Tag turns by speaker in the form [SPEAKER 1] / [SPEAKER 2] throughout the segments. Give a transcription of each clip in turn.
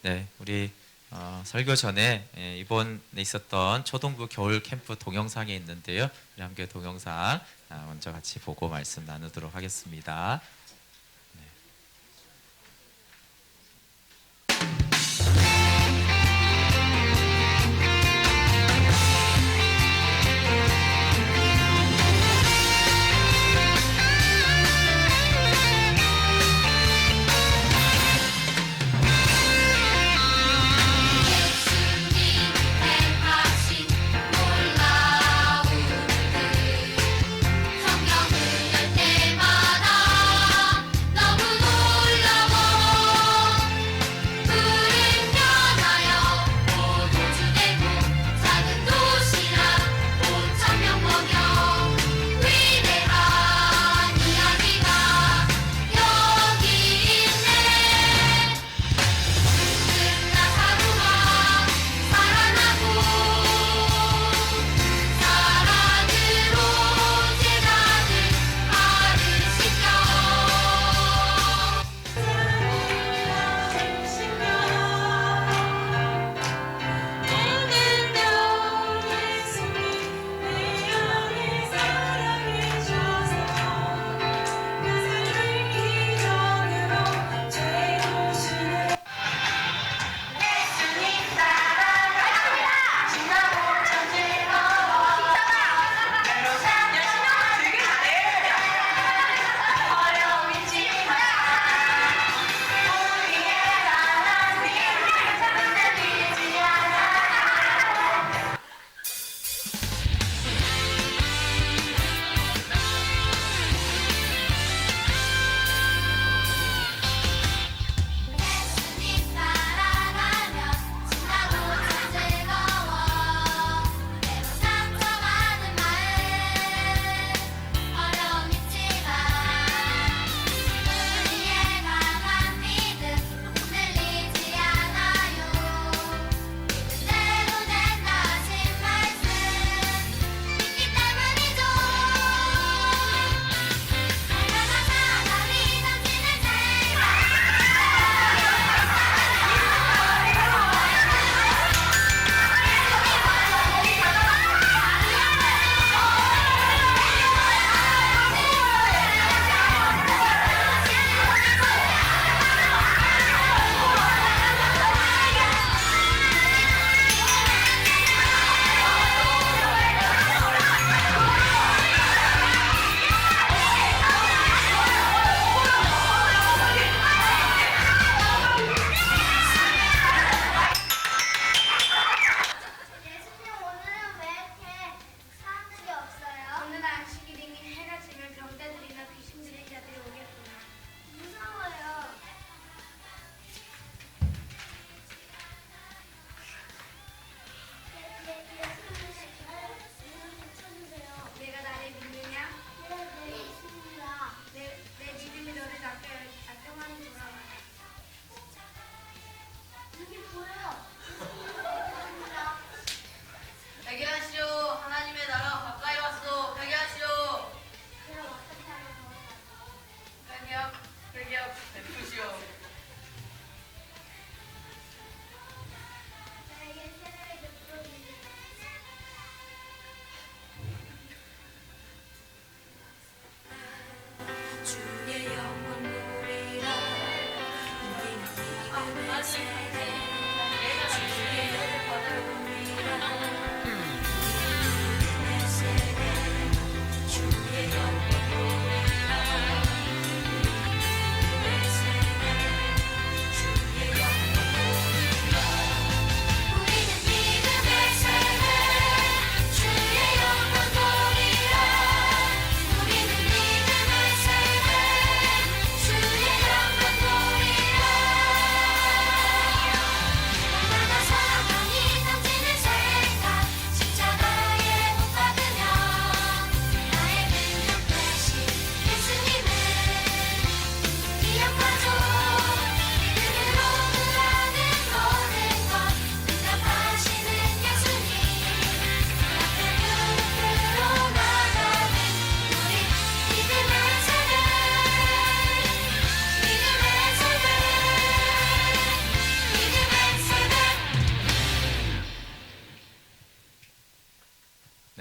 [SPEAKER 1] 네, 우리 설교 전에 이번에 있었던 초등부 겨울 캠프 동영상이 있는데요. 우리 함께 동영상 먼저 같이 보고 말씀 나누도록 하겠습니다.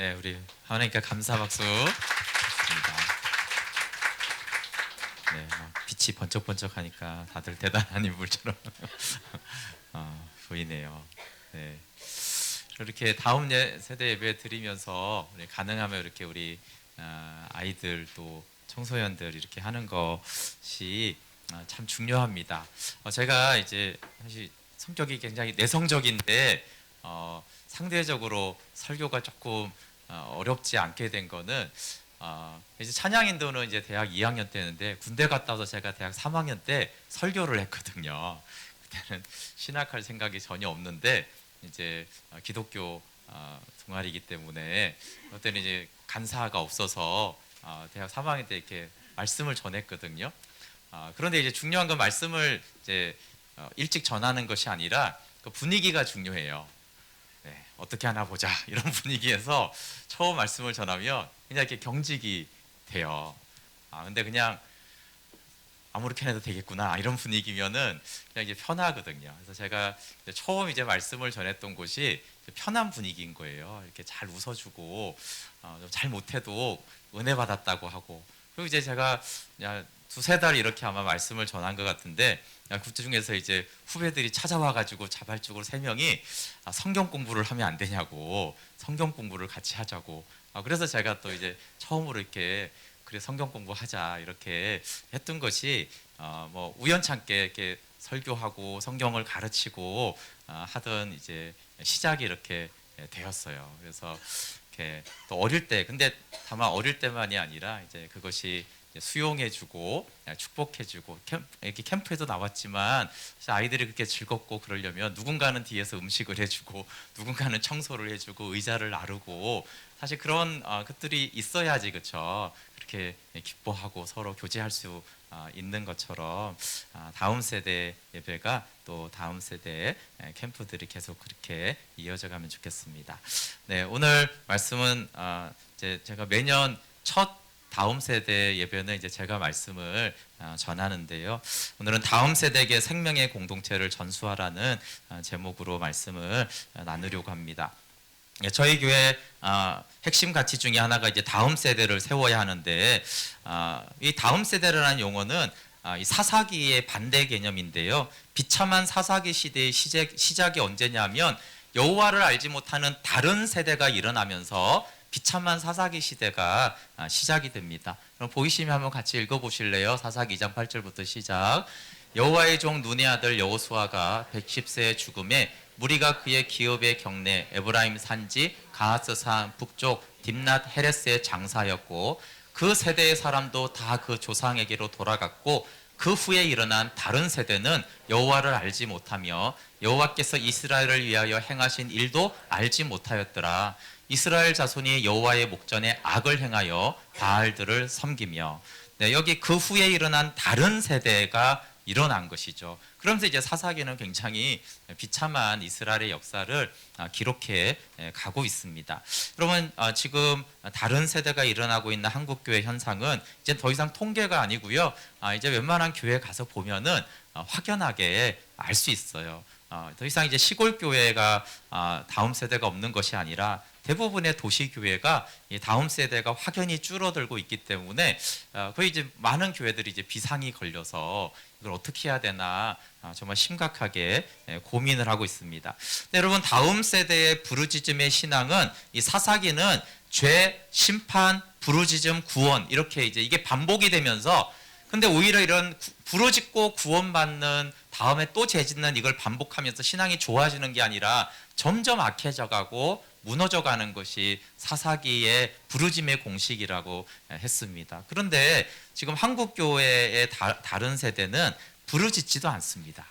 [SPEAKER 1] 네, 우리 하나님께 감사 박수 드립니다. 네, 빛이 번쩍번쩍하니까 다들 대단한 인물처럼 보이네요. 네, 이렇게 다음 세대 예배 드리면서 가능하면 이렇게 우리 아이들 또 청소년들 이렇게 하는 것이 참 중요합니다. 제가 이제 사실 성격이 굉장히 내성적인데 상대적으로 설교가 조금 어렵지 않게 된 거는 이제 찬양인도는 이제 대학 2학년 때였는데 군대 갔다 와서 제가 대학 3학년 때 설교를 했거든요. 그때는 신학할 생각이 전혀 없는데 이제 기독교 동아리이기 때문에 그때는 이제 간사가 없어서 대학 3학년 때 이렇게 말씀을 전했거든요. 그런데 이제 중요한 건 말씀을 이제 일찍 전하는 것이 아니라 그 분위기가 중요해요. 네, 어떻게 하나 보자 이런 분위기에서 처음 말씀을 전하면 그냥 이렇게 경직이 돼요. 근데 그냥 아무렇게나 해도 되겠구나 이런 분위기면은 그냥 이제 편하거든요. 그래서 제가 처음 이제 말씀을 전했던 곳이 편한 분위기인 거예요. 이렇게 잘 웃어주고 잘 못해도 은혜 받았다고 하고, 그리고 이제 제가 그냥 두세 달 이렇게 아마 말씀을 전한 것 같은데 그 중에서 이제 후배들이 찾아와가지고 자발적으로 3명이 성경 공부를 하면 안 되냐고 성경 공부를 같이 하자고. 그래서 제가 또 이제 처음으로 이렇게 그래 성경 공부하자 이렇게 했던 것이 뭐 우연찮게 이렇게 설교하고 성경을 가르치고 하던 이제 시작이 이렇게 되었어요. 그래서 이렇게 또 어릴 때, 근데 다만 어릴 때만이 아니라 이제 그것이 수용해주고 축복해주고 이렇게 캠프에도 나왔지만 아이들이 그렇게 즐겁고 그러려면 누군가는 뒤에서 음식을 해주고 누군가는 청소를 해주고 의자를 나르고 사실 그런 것들이 있어야지 그렇죠. 그렇게 기뻐하고 서로 교제할 수 있는 것처럼 다음 세대 예배가 또 다음 세대 캠프들이 계속 그렇게 이어져가면 좋겠습니다. 네, 오늘 말씀은 이제 제가 매년 첫 다음 세대 예배는 이제 제가 말씀을 전하는데요. 오늘은 다음 세대에게 생명의 공동체를 전수하라는 제목으로 말씀을 나누려고 합니다. 저희 교회 핵심 가치 중에 하나가 이제 다음 세대를 세워야 하는데 이 다음 세대라는 용어는 이 사사기의 반대 개념인데요. 비참한 사사기 시대의 시작이 언제냐면 여호와를 알지 못하는 다른 세대가 일어나면서 비참한 사사기 시대가 시작이 됩니다. 그럼 보이시면 한번 같이 읽어보실래요? 사사기 2장 8절부터 시작. 여호와의 종 눈의 아들 여호수아가 110세에 죽음에 무리가 그의 기업의 경내 에브라임 산지 가하스 산 북쪽 딥낫 헤레스의 장사였고 그 세대의 사람도 다 그 조상에게로 돌아갔고 그 후에 일어난 다른 세대는 여호와를 알지 못하며 여호와께서 이스라엘을 위하여 행하신 일도 알지 못하였더라. 이스라엘 자손이 여호와의 목전에 악을 행하여 바알들을 섬기며. 네, 여기 그 후에 일어난 다른 세대가 일어난 것이죠. 그러면서 이제 사사기는 굉장히 비참한 이스라엘의 역사를 기록해 가고 있습니다. 여러분 지금 다른 세대가 일어나고 있는 한국교회 현상은 이제 더 이상 통계가 아니고요. 이제 웬만한 교회 가서 보면은 확연하게 알 수 있어요. 더 이상 이제 시골 교회가 다음 세대가 없는 것이 아니라 대부분의 도시 교회가 다음 세대가 확연히 줄어들고 있기 때문에 거의 이제 많은 교회들이 이제 비상이 걸려서 이걸 어떻게 해야 되나 정말 심각하게 고민을 하고 있습니다. 네, 여러분 다음 세대의 부르짖음의 신앙은 이 사사기는 죄, 심판, 부르짖음, 구원 이렇게 이제 이게 반복이 되면서 근데 오히려 이런 부르짖고 구원받는 다음에 또 죄짓는 이걸 반복하면서 신앙이 좋아지는 게 아니라 점점 악해져가고 무너져가는 것이 사사기의 부르짖음의 공식이라고 했습니다. 그런데 지금 한국 교회의 다른 세대는 부르짖지도 않습니다.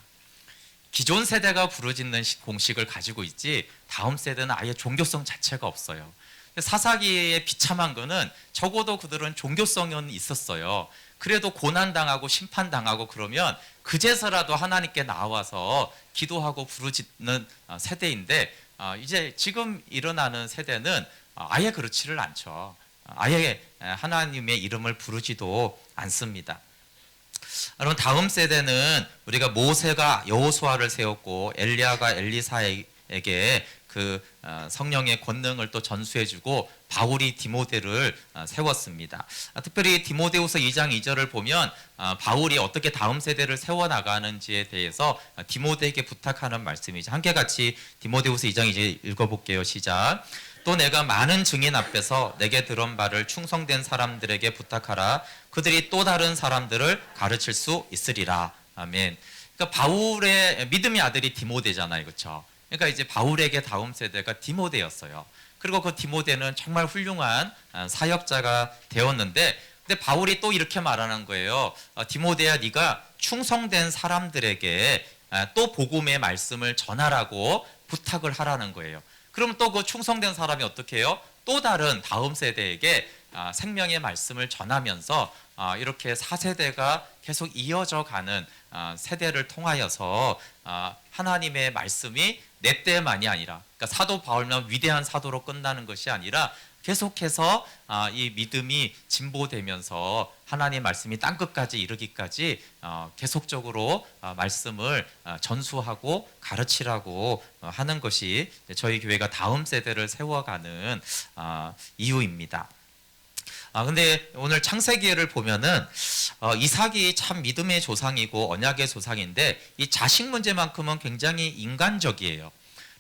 [SPEAKER 1] 기존 세대가 부르짖는 공식을 가지고 있지 다음 세대는 아예 종교성 자체가 없어요. 사사기의 비참한 거는 적어도 그들은 종교성은 있었어요. 그래도 고난당하고 심판당하고 그러면 그제서라도 하나님께 나와서 기도하고 부르짖는 세대인데 이제 지금 일어나는 세대는 아예 그렇지를 않죠. 아예 하나님의 이름을 부르지도 않습니다. 여러분 다음 세대는 우리가 모세가 여호수아를 세웠고 엘리야가 디모데에게 그 성령의 권능을 또 전수해주고 바울이 디모데를 세웠습니다. 특별히 디모데후서 2장 2절을 보면 바울이 어떻게 다음 세대를 세워나가는지에 대해서 디모데에게 부탁하는 말씀이죠. 함께 같이 디모데후서 2장 2절 읽어볼게요. 시작. 또 내가 많은 증인 앞에서 내게 들은 바를 충성된 사람들에게 부탁하라. 그들이 또 다른 사람들을 가르칠 수 있으리라. 아멘. 그러니까 바울의 믿음의 아들이 디모데잖아요, 그렇죠? 그러니까 이제 바울에게 다음 세대가 디모데였어요. 그리고 그 디모데는 정말 훌륭한 사역자가 되었는데, 근데 바울이 또 이렇게 말하는 거예요. 디모데야, 네가 충성된 사람들에게 또 복음의 말씀을 전하라고 부탁을 하라는 거예요. 그럼 또 그 충성된 사람이 어떻게 해요? 또 다른 다음 세대에게 생명의 말씀을 전하면서 이렇게 4세대가 계속 이어져 가는 세대를 통하여서 하나님의 말씀이 내 때만이 아니라, 그러니까 사도 바울만 위대한 사도로 끝나는 것이 아니라 계속해서 이 믿음이 진보되면서 하나님의 말씀이 땅끝까지 이르기까지 계속적으로 말씀을 전수하고 가르치라고 하는 것이 저희 교회가 다음 세대를 세워가는 이유입니다. 근데 오늘 창세기를 보면은 이삭이 참 믿음의 조상이고 언약의 조상인데 이 자식 문제만큼은 굉장히 인간적이에요.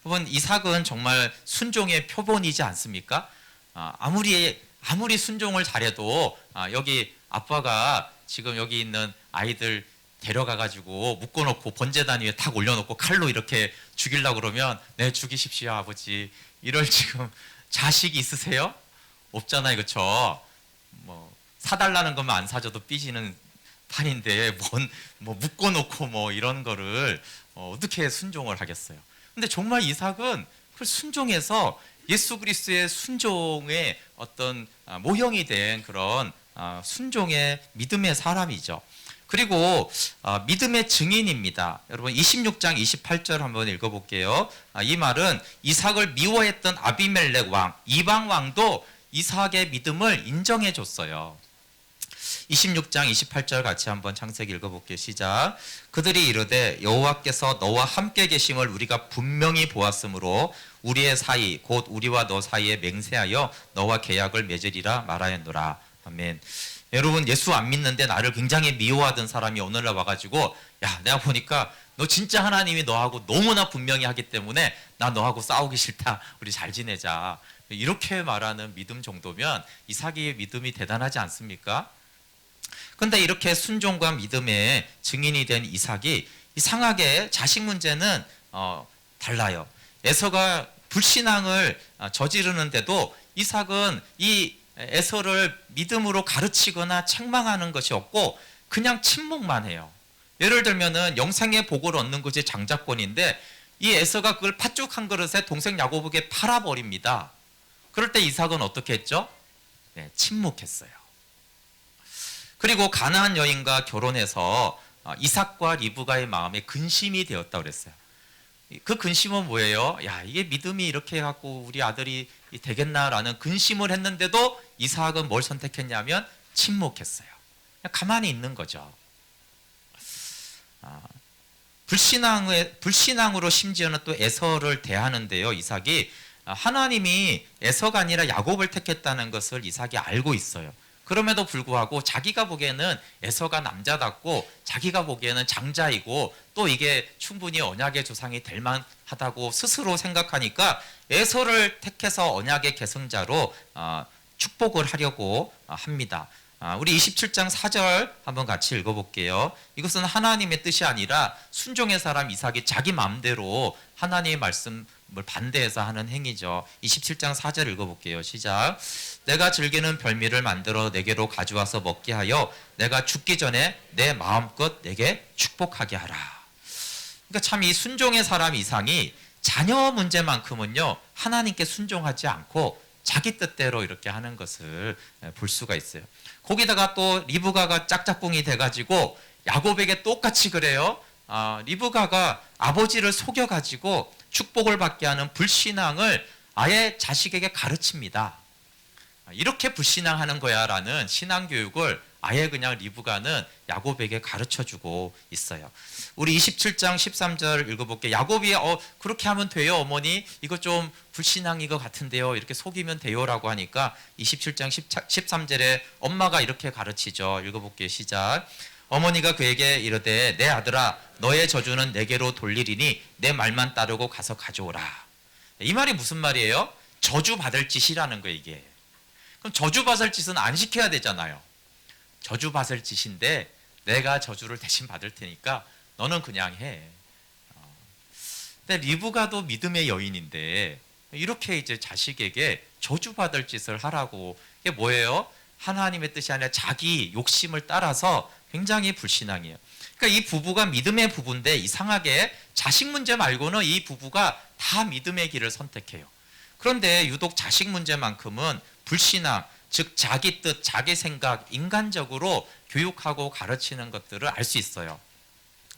[SPEAKER 1] 여러분, 이삭은 정말 순종의 표본이지 않습니까? 아무리 순종을 잘해도 여기 아빠가 지금 여기 있는 아이들 데려가가지고 묶어놓고 번제단 위에 탁 올려놓고 칼로 이렇게 죽이려고 그러면 네, 죽이십시오 아버지, 이럴 지금 자식이 있으세요? 없잖아요, 그렇죠? 뭐 사달라는 것만 안 사줘도 삐지는 판인데 뭐 묶어놓고 뭐 이런 거를 어떻게 순종을 하겠어요? 근데 정말 이삭은 그 순종해서 예수 그리스도의 순종의 어떤 모형이 된 그런 순종의 믿음의 사람이죠. 그리고 믿음의 증인입니다. 여러분 26장 28절 한번 읽어볼게요. 이 말은 이삭을 미워했던 아비멜렉 왕, 이방 왕도 이삭의 믿음을 인정해 줬어요. 26장 28절 같이 한번 창세기 읽어볼게요. 시작. 그들이 이르되 여호와께서 너와 함께 계심을 우리가 분명히 보았으므로 우리의 사이 곧 우리와 너 사이에 맹세하여 너와 계약을 맺으리라 말하였노라. 아멘. 여러분, 예수 안 믿는데 나를 굉장히 미워하던 사람이 오늘날 와가지고 야, 내가 보니까 너 진짜 하나님이 너하고 너무나 분명히 하기 때문에 나 너하고 싸우기 싫다, 우리 잘 지내자, 이렇게 말하는 믿음 정도면 이삭의 믿음이 대단하지 않습니까? 근데 이렇게 순종과 믿음의 증인이 된 이삭이 이상하게 자식 문제는 달라요. 에서가 불신앙을 저지르는데도 이삭은 이 에서를 믿음으로 가르치거나 책망하는 것이 없고 그냥 침묵만 해요. 예를 들면은 영생의 복을 얻는 것이 장자권인데 이 에서가 그걸 팥죽 한 그릇에 동생 야곱에게 팔아버립니다. 그럴 때 이삭은 어떻게 했죠? 네, 침묵했어요. 그리고 가나안 여인과 결혼해서 이삭과 리브가의 마음에 근심이 되었다고 그랬어요. 그 근심은 뭐예요? 야, 이게 믿음이 이렇게 해갖고 우리 아들이 되겠나라는 근심을 했는데도 이삭은 뭘 선택했냐면 침묵했어요. 그냥 가만히 있는 거죠. 불신앙으로 심지어는 또 에서를 대하는데요. 이삭이 하나님이 에서가 아니라 야곱을 택했다는 것을 이삭이 알고 있어요. 그럼에도 불구하고 자기가 보기에는 에서가 남자답고 자기가 보기에는 장자이고 또 이게 충분히 언약의 조상이 될 만하다고 스스로 생각하니까 에서를 택해서 언약의 계승자로 축복을 하려고 합니다. 우리 27장 4절 한번 같이 읽어볼게요. 이것은 하나님의 뜻이 아니라 순종의 사람 이삭이 자기 마음대로 하나님의 말씀을 반대해서 하는 행위죠. 27장 4절 읽어볼게요. 시작. 내가 즐기는 별미를 만들어 내게로 가져와서 먹게 하여 내가 죽기 전에 내 마음껏 내게 축복하게 하라. 그러니까 참 이 순종의 사람 이상이 자녀 문제만큼은요 하나님께 순종하지 않고 자기 뜻대로 이렇게 하는 것을 볼 수가 있어요. 거기다가 또 리브가가 짝짝꿍이 돼가지고 야곱에게 똑같이 그래요. 리브가가 아버지를 속여가지고 축복을 받게 하는 불신앙을 아예 자식에게 가르칩니다. 이렇게 불신앙하는 거야 라는 신앙교육을 아예 그냥 리브가는 야곱에게 가르쳐주고 있어요. 우리 27장 13절 읽어볼게요. 야곱이 그렇게 하면 돼요 어머니, 이거 좀 불신앙인 것 같은데요, 이렇게 속이면 돼요라고 하니까 27장 13절에 엄마가 이렇게 가르치죠. 읽어볼게요. 시작. 어머니가 그에게 이르되 내 아들아 너의 저주는 내게로 돌리리니 내 말만 따르고 가서 가져오라. 이 말이 무슨 말이에요? 저주받을 짓이라는 거예요 이게. 그럼 저주받을 짓은 안 시켜야 되잖아요. 저주받을 짓인데 내가 저주를 대신 받을 테니까 너는 그냥 해. 근데 리브가도 믿음의 여인인데 이렇게 이제 자식에게 저주받을 짓을 하라고. 이게 뭐예요? 하나님의 뜻이 아니라 자기 욕심을 따라서 굉장히 불신앙이에요. 그러니까 이 부부가 믿음의 부부인데 이상하게 자식 문제 말고는 이 부부가 다 믿음의 길을 선택해요. 그런데 유독 자식 문제만큼은 불신앙, 즉 자기 뜻, 자기 생각, 인간적으로 교육하고 가르치는 것들을 알 수 있어요.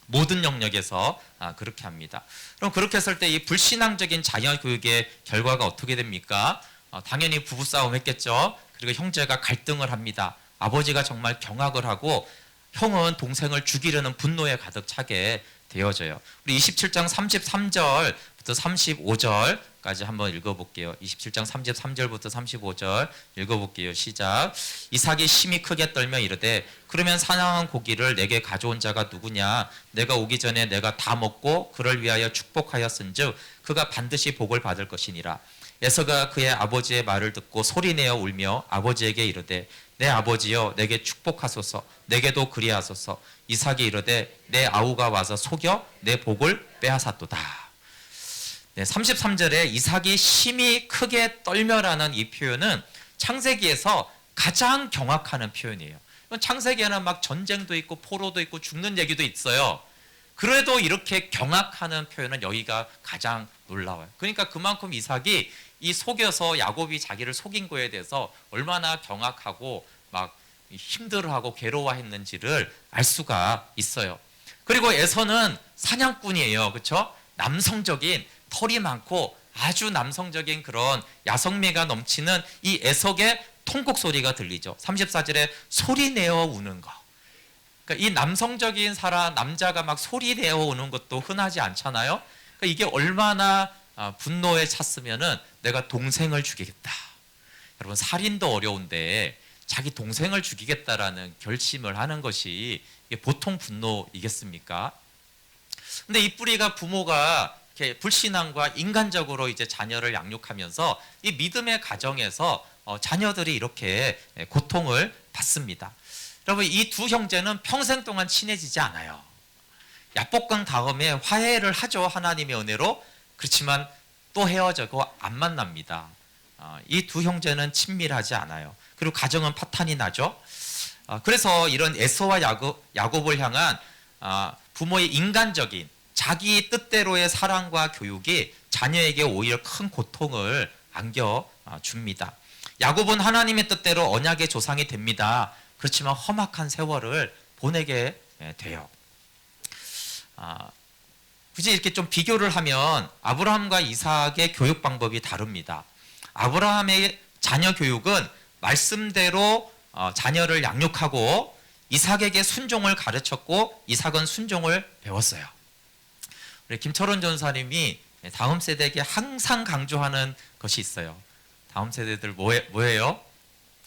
[SPEAKER 1] 모든 영역에서 그렇게 합니다. 그럼 그렇게 했을 때 이 불신앙적인 자녀 교육의 결과가 어떻게 됩니까? 당연히 부부싸움 했겠죠. 그리고 형제가 갈등을 합니다. 아버지가 정말 경악을 하고 형은 동생을 죽이려는 분노에 가득 차게 되어져요. 우리 27장 33절부터 35절까지 한번 읽어볼게요. 27장 33절부터 35절 읽어볼게요. 시작. 이삭이 심히 크게 떨며 이르되 그러면 사냥한 고기를 내게 가져온 자가 누구냐? 내가 오기 전에 내가 다 먹고 그를 위하여 축복하였은즉 그가 반드시 복을 받을 것이니라. 에서가 그의 아버지의 말을 듣고 소리내어 울며 아버지에게 이르되 내 아버지여 내게 축복하소서, 내게도 그리하소서. 이삭이 이르되 내 아우가 와서 속여 내 복을 빼앗았도다. 33절에 이삭이 심히 크게 떨며라는 이 표현은 창세기에서 가장 경악하는 표현이에요. 창세기에는 막 전쟁도 있고 포로도 있고 죽는 얘기도 있어요. 그래도 이렇게 경악하는 표현은 여기가 가장 놀라워요. 그러니까 그만큼 이삭이 이 속여서 야곱이 자기를 속인 거에 대해서 얼마나 경악하고 막 힘들어하고 괴로워했는지를 알 수가 있어요. 그리고 에서는 사냥꾼이에요. 그렇죠? 남성적인, 털이 많고 아주 남성적인 그런 야성미가 넘치는 이 에석의 통곡 소리가 들리죠. 34절에 소리 내어 우는 거. 그러니까 이 남성적인 남자가 막 소리 내어 우는 것도 흔하지 않잖아요. 그러니까 이게 얼마나 분노에 찼으면은 내가 동생을 죽이겠다. 여러분 살인도 어려운데 자기 동생을 죽이겠다라는 결심을 하는 것이 이게 보통 분노이겠습니까? 근데 이 뿌리가 부모가 이렇게 불신앙과 인간적으로 이제 자녀를 양육하면서 이 믿음의 가정에서 자녀들이 이렇게 고통을 받습니다. 여러분 이 두 형제는 평생 동안 친해지지 않아요. 야복강 다음에 화해를 하죠. 하나님의 은혜로. 그렇지만 또 헤어지고 안 만납니다. 이 두 형제는 친밀하지 않아요. 그리고 가정은 파탄이 나죠. 그래서 이런 에서와 야곱을 향한 부모의 인간적인 자기 뜻대로의 사랑과 교육이 자녀에게 오히려 큰 고통을 안겨줍니다. 야곱은 하나님의 뜻대로 언약의 조상이 됩니다. 그렇지만 험악한 세월을 보내게 돼요. 굳이 이렇게 좀 비교를 하면 아브라함과 이삭의 교육 방법이 다릅니다. 아브라함의 자녀 교육은 말씀대로 자녀를 양육하고 이삭에게 순종을 가르쳤고 이삭은 순종을 배웠어요. 우리 김철원 전사님이 다음 세대에게 항상 강조하는 것이 있어요. 다음 세대들 뭐예요?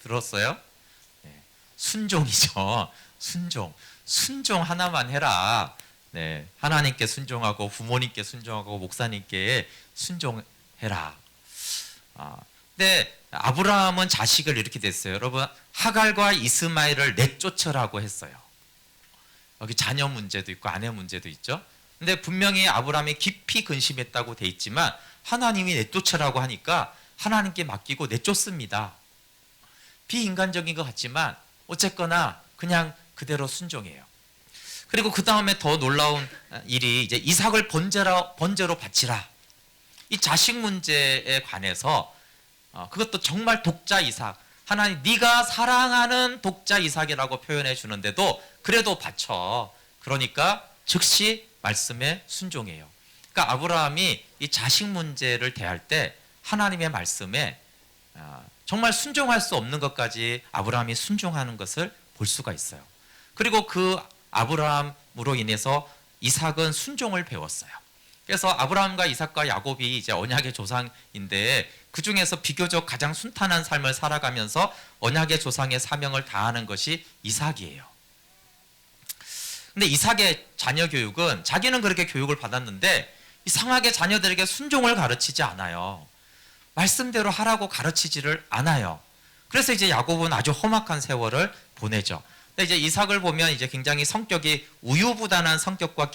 [SPEAKER 1] 들었어요? 네, 순종이죠. 순종 하나만 해라. 네, 하나님께 순종하고 부모님께 순종하고 목사님께 순종해라. 근데 아브라함은 자식을 이렇게 됐어요. 여러분 하갈과 이스마엘을 내쫓으라고 했어요. 여기 자녀 문제도 있고 아내 문제도 있죠. 근데 분명히 아브라함이 깊이 근심했다고 돼 있지만 하나님이 내쫓으라고 하니까 하나님께 맡기고 내쫓습니다. 비인간적인 것 같지만 어쨌거나 그냥 그대로 순종해요. 그리고 그 다음에 더 놀라운 일이 이제 이삭을 번제로 바치라. 이 자식 문제에 관해서 그것도 정말 독자 이삭, 하나님 네가 사랑하는 독자 이삭이라고 표현해 주는데도 그래도 바쳐. 그러니까 즉시 말씀에 순종해요. 그러니까 아브라함이 이 자식 문제를 대할 때 하나님의 말씀에 정말 순종할 수 없는 것까지 아브라함이 순종하는 것을 볼 수가 있어요. 그리고 그 아브라함으로 인해서 이삭은 순종을 배웠어요. 그래서 아브라함과 이삭과 야곱이 이제 언약의 조상인데 그 중에서 비교적 가장 순탄한 삶을 살아가면서 언약의 조상의 사명을 다하는 것이 이삭이에요. 근데 이삭의 자녀 교육은 자기는 그렇게 교육을 받았는데 이상하게 자녀들에게 순종을 가르치지 않아요. 말씀대로 하라고 가르치지를 않아요. 그래서 이제 야곱은 아주 험악한 세월을 보내죠. 근데 이제 이삭을 보면 이제 굉장히 성격이 우유부단한 성격과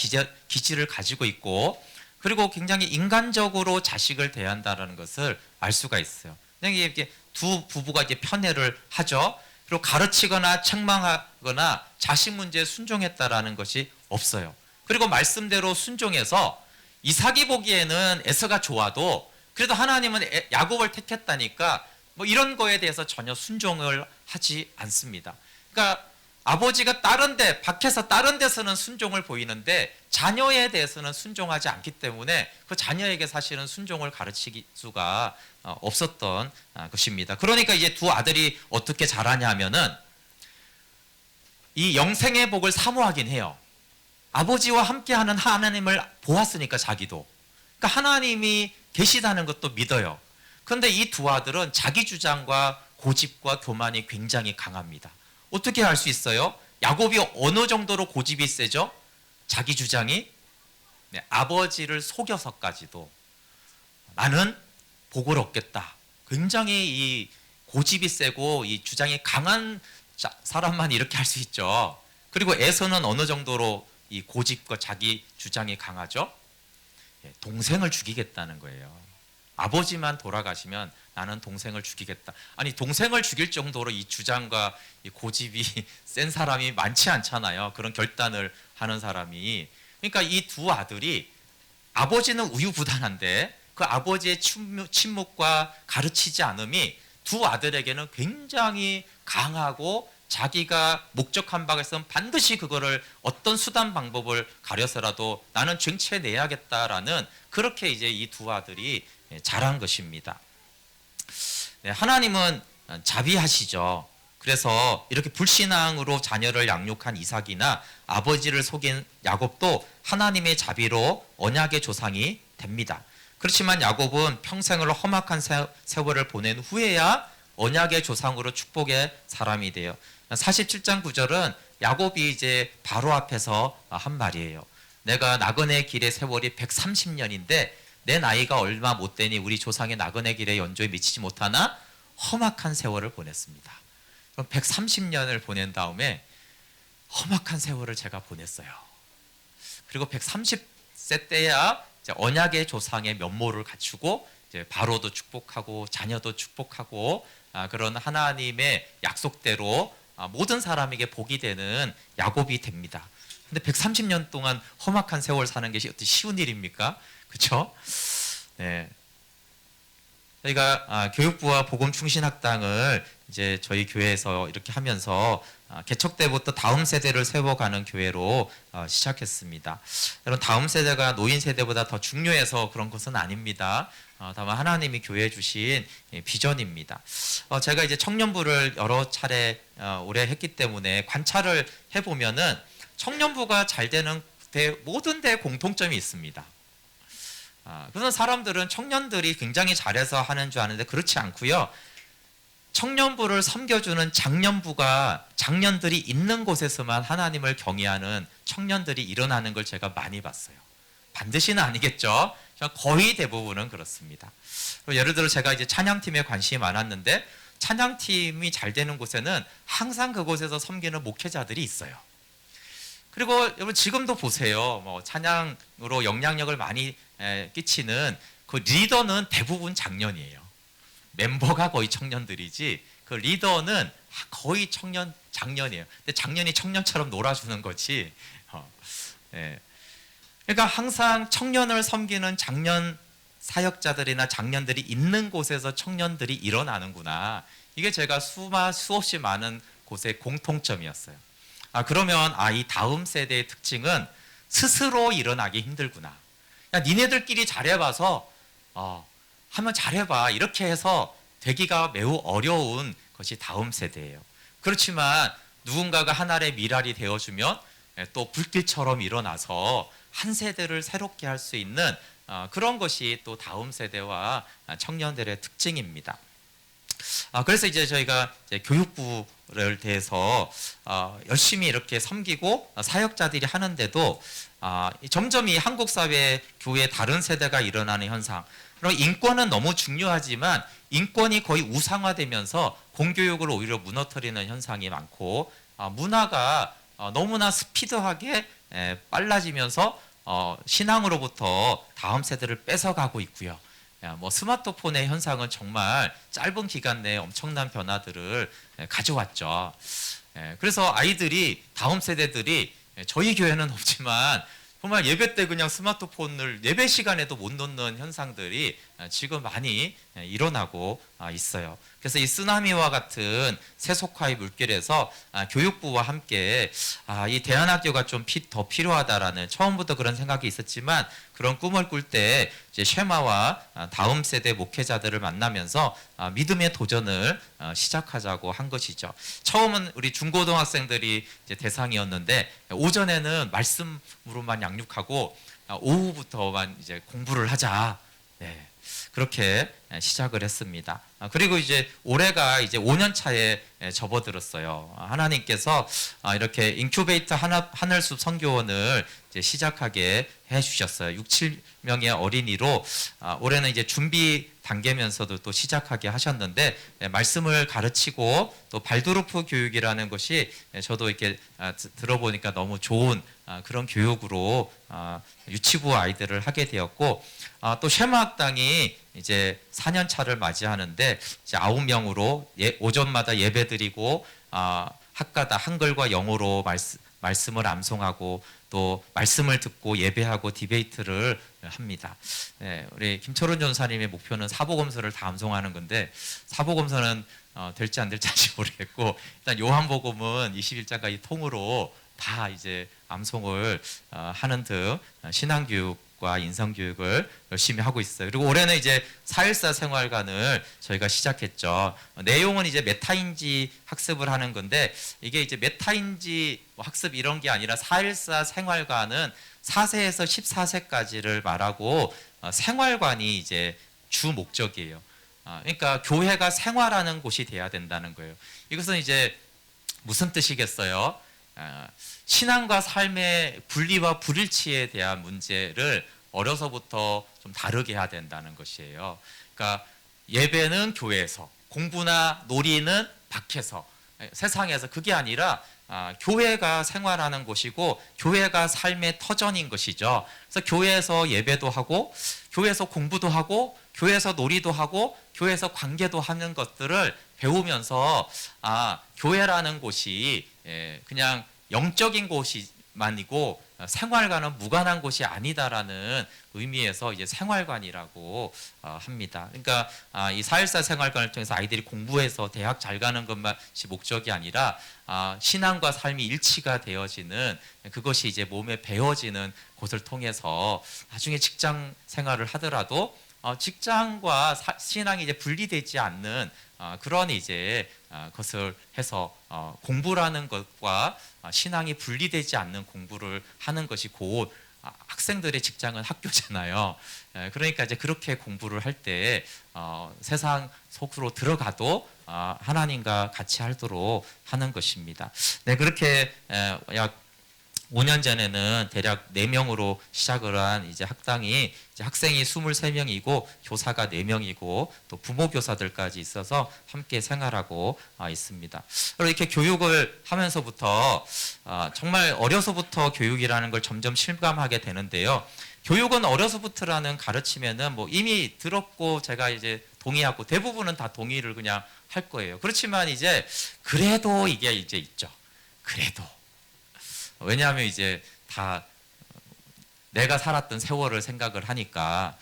[SPEAKER 1] 기질을 가지고 있고 그리고 굉장히 인간적으로 자식을 대한다는 것을 알 수가 있어요. 이게 두 부부가 이제 편애를 하죠. 그리고 가르치거나 책망하거나 자식 문제에 순종했다라는 것이 없어요. 그리고 말씀대로 순종해서 이삭이 보기에는 에서가 좋아도 그래도 하나님은 야곱을 택했다니까 뭐 이런 거에 대해서 전혀 순종을 하지 않습니다. 그러니까 아버지가 밖에서 다른 데서는 순종을 보이는데 자녀에 대해서는 순종하지 않기 때문에 그 자녀에게 사실은 순종을 가르칠 수가 없었던 것입니다. 그러니까 이제 두 아들이 어떻게 자라냐면은 이 영생의 복을 사모하긴 해요. 아버지와 함께하는 하나님을 보았으니까 자기도. 그러니까 하나님이 계시다는 것도 믿어요. 그런데 이 두 아들은 자기 주장과 고집과 교만이 굉장히 강합니다. 어떻게 할 수 있어요? 야곱이 어느 정도로 고집이 세죠? 자기 주장이 아버지를 속여서까지도 나는 복을 얻겠다. 굉장히 이 고집이 세고 이 주장이 강한 사람만 이렇게 할 수 있죠. 그리고 에서는 어느 정도로 이 고집과 자기 주장이 강하죠? 동생을 죽이겠다는 거예요. 아버지만 돌아가시면 나는 동생을 죽이겠다. 아니 동생을 죽일 정도로 이 주장과 이 고집이 센 사람이 많지 않잖아요. 그런 결단을 하는 사람이. 그러니까 이 두 아들이 아버지는 우유부단한데 그 아버지의 침묵과 가르치지 않음이 두 아들에게는 굉장히 강하고 자기가 목적한 바가 있으면 반드시 그거를 어떤 수단 방법을 가려서라도 나는 쟁취해내야겠다라는 그렇게 이제 이 두 아들이 자란 것입니다. 하나님은 자비하시죠. 그래서 이렇게 불신앙으로 자녀를 양육한 이삭이나 아버지를 속인 야곱도 하나님의 자비로 언약의 조상이 됩니다. 그렇지만 야곱은 평생을 험악한 세월을 보낸 후에야 언약의 조상으로 축복의 사람이 돼요. 47장 9절은 야곱이 이제 바로 앞에서 한 말이에요. 내가 나그네 길의 세월이 130년인데 내 나이가 얼마 못 되니 우리 조상의 나그네 길의 연조에 미치지 못하나 험악한 세월을 보냈습니다. 그럼 130년을 보낸 다음에 험악한 세월을 제가 보냈어요. 그리고 130세 때야 이제 언약의 조상의 면모를 갖추고 이제 바로도 축복하고 자녀도 축복하고 그런 하나님의 약속대로 모든 사람에게 복이 되는 야곱이 됩니다. 근데 130년 동안 험악한 세월 사는 것이 어떻게 쉬운 일입니까? 그렇죠? 네. 저희가 교육부와 복음충신학당을 이제 저희 교회에서 이렇게 하면서 개척 때부터 다음 세대를 세워가는 교회로 시작했습니다. 여러분 다음 세대가 노인 세대보다 더 중요해서 그런 것은 아닙니다. 다만 하나님이 교회에 주신 비전입니다. 제가 이제 청년부를 여러 차례 오래 했기 때문에 관찰을 해보면은 청년부가 잘 되는 모든 데 공통점이 있습니다. 그래서 사람들은 청년들이 굉장히 잘해서 하는 줄 아는데 그렇지 않고요. 청년부를 섬겨주는 장년부가 장년들이 있는 곳에서만 하나님을 경외하는 청년들이 일어나는 걸 제가 많이 봤어요. 반드시는 아니겠죠. 거의 대부분은 그렇습니다. 예를 들어 제가 이제 찬양팀에 관심이 많았는데 찬양팀이 잘 되는 곳에는 항상 그곳에서 섬기는 목회자들이 있어요. 그리고 여러분 지금도 보세요. 뭐 찬양으로 영향력을 많이 끼치는 그 리더는 대부분 장년이에요. 멤버가 거의 청년들이지 그 리더는 거의 장년이에요. 근데 장년이 청년처럼 놀아주는 거지. 그러니까 항상 청년을 섬기는 장년 사역자들이나 장년들이 있는 곳에서 청년들이 일어나는구나. 이게 제가 수없이 많은 곳의 공통점이었어요. 그러면 이 다음 세대의 특징은 스스로 일어나기 힘들구나. 야, 니네들끼리 잘해봐서 하면 잘해봐. 이렇게 해서 되기가 매우 어려운 것이 다음 세대예요. 그렇지만 누군가가 하나의 미랄이 되어주면 또 불길처럼 일어나서 한 세대를 새롭게 할 수 있는 그런 것이 또 다음 세대와 청년들의 특징입니다. 그래서 이제 저희가 이제 교육부를 대해서 열심히 이렇게 섬기고 사역자들이 하는데도 점점 이 한국 사회 교회 다른 세대가 일어나는 현상. 그럼 인권은 너무 중요하지만 인권이 거의 우상화되면서 공교육을 오히려 무너뜨리는 현상이 많고 문화가 너무나 스피드하게 빨라지면서 신앙으로부터 다음 세대를 뺏어가고 있고요. 뭐 스마트폰의 현상은 정말 짧은 기간 내에 엄청난 변화들을 가져왔죠. 그래서 아이들이 다음 세대들이 저희 교회는 없지만 정말 예배 때 그냥 스마트폰을 예배 시간에도 못 놓는 현상들이 지금 많이 일어나고 있어요. 그래서 이 쓰나미와 같은 세속화의 물결에서 교육부와 함께 이 대안학교가 좀 더 필요하다라는 처음부터 그런 생각이 있었지만 그런 꿈을 꿀 때 이제 쉐마와 다음 세대 목회자들을 만나면서 믿음의 도전을 시작하자고 한 것이죠. 처음은 우리 중고등학생들이 이제 대상이었는데 오전에는 말씀으로만 양육하고 오후부터만 이제 공부를 하자. 네. 그렇게 시작을 했습니다. 그리고 이제 올해가 이제 5년 차에 접어들었어요. 하나님께서 이렇게 인큐베이터 하늘숲 선교원을 이제 시작하게 해주셨어요. 6, 7명의 어린이로 올해는 이제 준비 단계면서도 또 시작하게 하셨는데 말씀을 가르치고 또 발도르프 교육이라는 것이 저도 이렇게 들어보니까 너무 좋은 그런 교육으로 유치부 아이들을 하게 되었고 또 쉐마학당이 이제 4년 차를 맞이하는데 이제 9명으로 오전마다 예배드리고 학가다 한글과 영어로 말씀을 암송하고 또 말씀을 듣고 예배하고 디베이트를 합니다. 네, 우리 김철훈 전사님의 목표는 사복음서를 다 암송하는 건데 사복음서는 될지 안 될지 아직 모르겠고 일단 요한복음은 21장까지 통으로 다 이제 암송을 하는 등 신앙교육과 인성교육을 열심히 하고 있어요. 그리고 올해는 이제 4.14 생활관을 저희가 시작했죠. 내용은 이제 메타인지 학습을 하는 건데 이게 이제 메타인지 학습 이런 게 아니라 4.14 생활관은 4세에서 14세까지를 말하고 생활관이 이제 주 목적이에요. 그러니까 교회가 생활하는 곳이 돼야 된다는 거예요. 이것은 이제 무슨 뜻이겠어요? 신앙과 삶의 분리와 불일치에 대한 문제를 어려서부터 좀 다르게 해야 된다는 것이에요. 그러니까 예배는 교회에서, 공부나 놀이는 밖에서, 세상에서 그게 아니라 교회가 생활하는 곳이고 교회가 삶의 터전인 것이죠. 그래서 교회에서 예배도 하고 교회에서 공부도 하고 교회에서 놀이도 하고 교회에서 관계도 하는 것들을 배우면서 교회라는 곳이 그냥 영적인 곳만이고 생활과는 무관한 곳이 아니다라는 의미에서 이제 생활관이라고 합니다. 그러니까 이 4.14 생활관을 통해서 아이들이 공부해서 대학 잘 가는 것만이 목적이 아니라 신앙과 삶이 일치가 되어지는 그것이 이제 몸에 배어지는 곳을 통해서 나중에 직장 생활을 하더라도 직장과 신앙이 이제 분리되지 않는 그런 이제 것을 해서 공부라는 것과 신앙이 분리되지 않는 공부를 하는 것이 곧 학생들의 직장은 학교잖아요. 그러니까 이제 그렇게 공부를 할 때 세상 속으로 들어가도 하나님과 같이 하도록 하는 것입니다. 네, 그렇게 약 5년 전에는 대략 4명으로 시작을 한 이제 학당이 이제 학생이 23명이고 교사가 4명이고 또 부모 교사들까지 있어서 함께 생활하고 있습니다. 이렇게 교육을 하면서부터 정말 어려서부터 교육이라는 걸 점점 실감하게 되는데요. 교육은 어려서부터라는 가르치면은 뭐 이미 들었고 제가 이제 동의하고 대부분은 다 동의를 그냥 할 거예요. 그렇지만 이제 그래도 이게 이제 있죠. 그래도 왜냐하면 이제 다 내가 살았던 세월을 생각을 하니까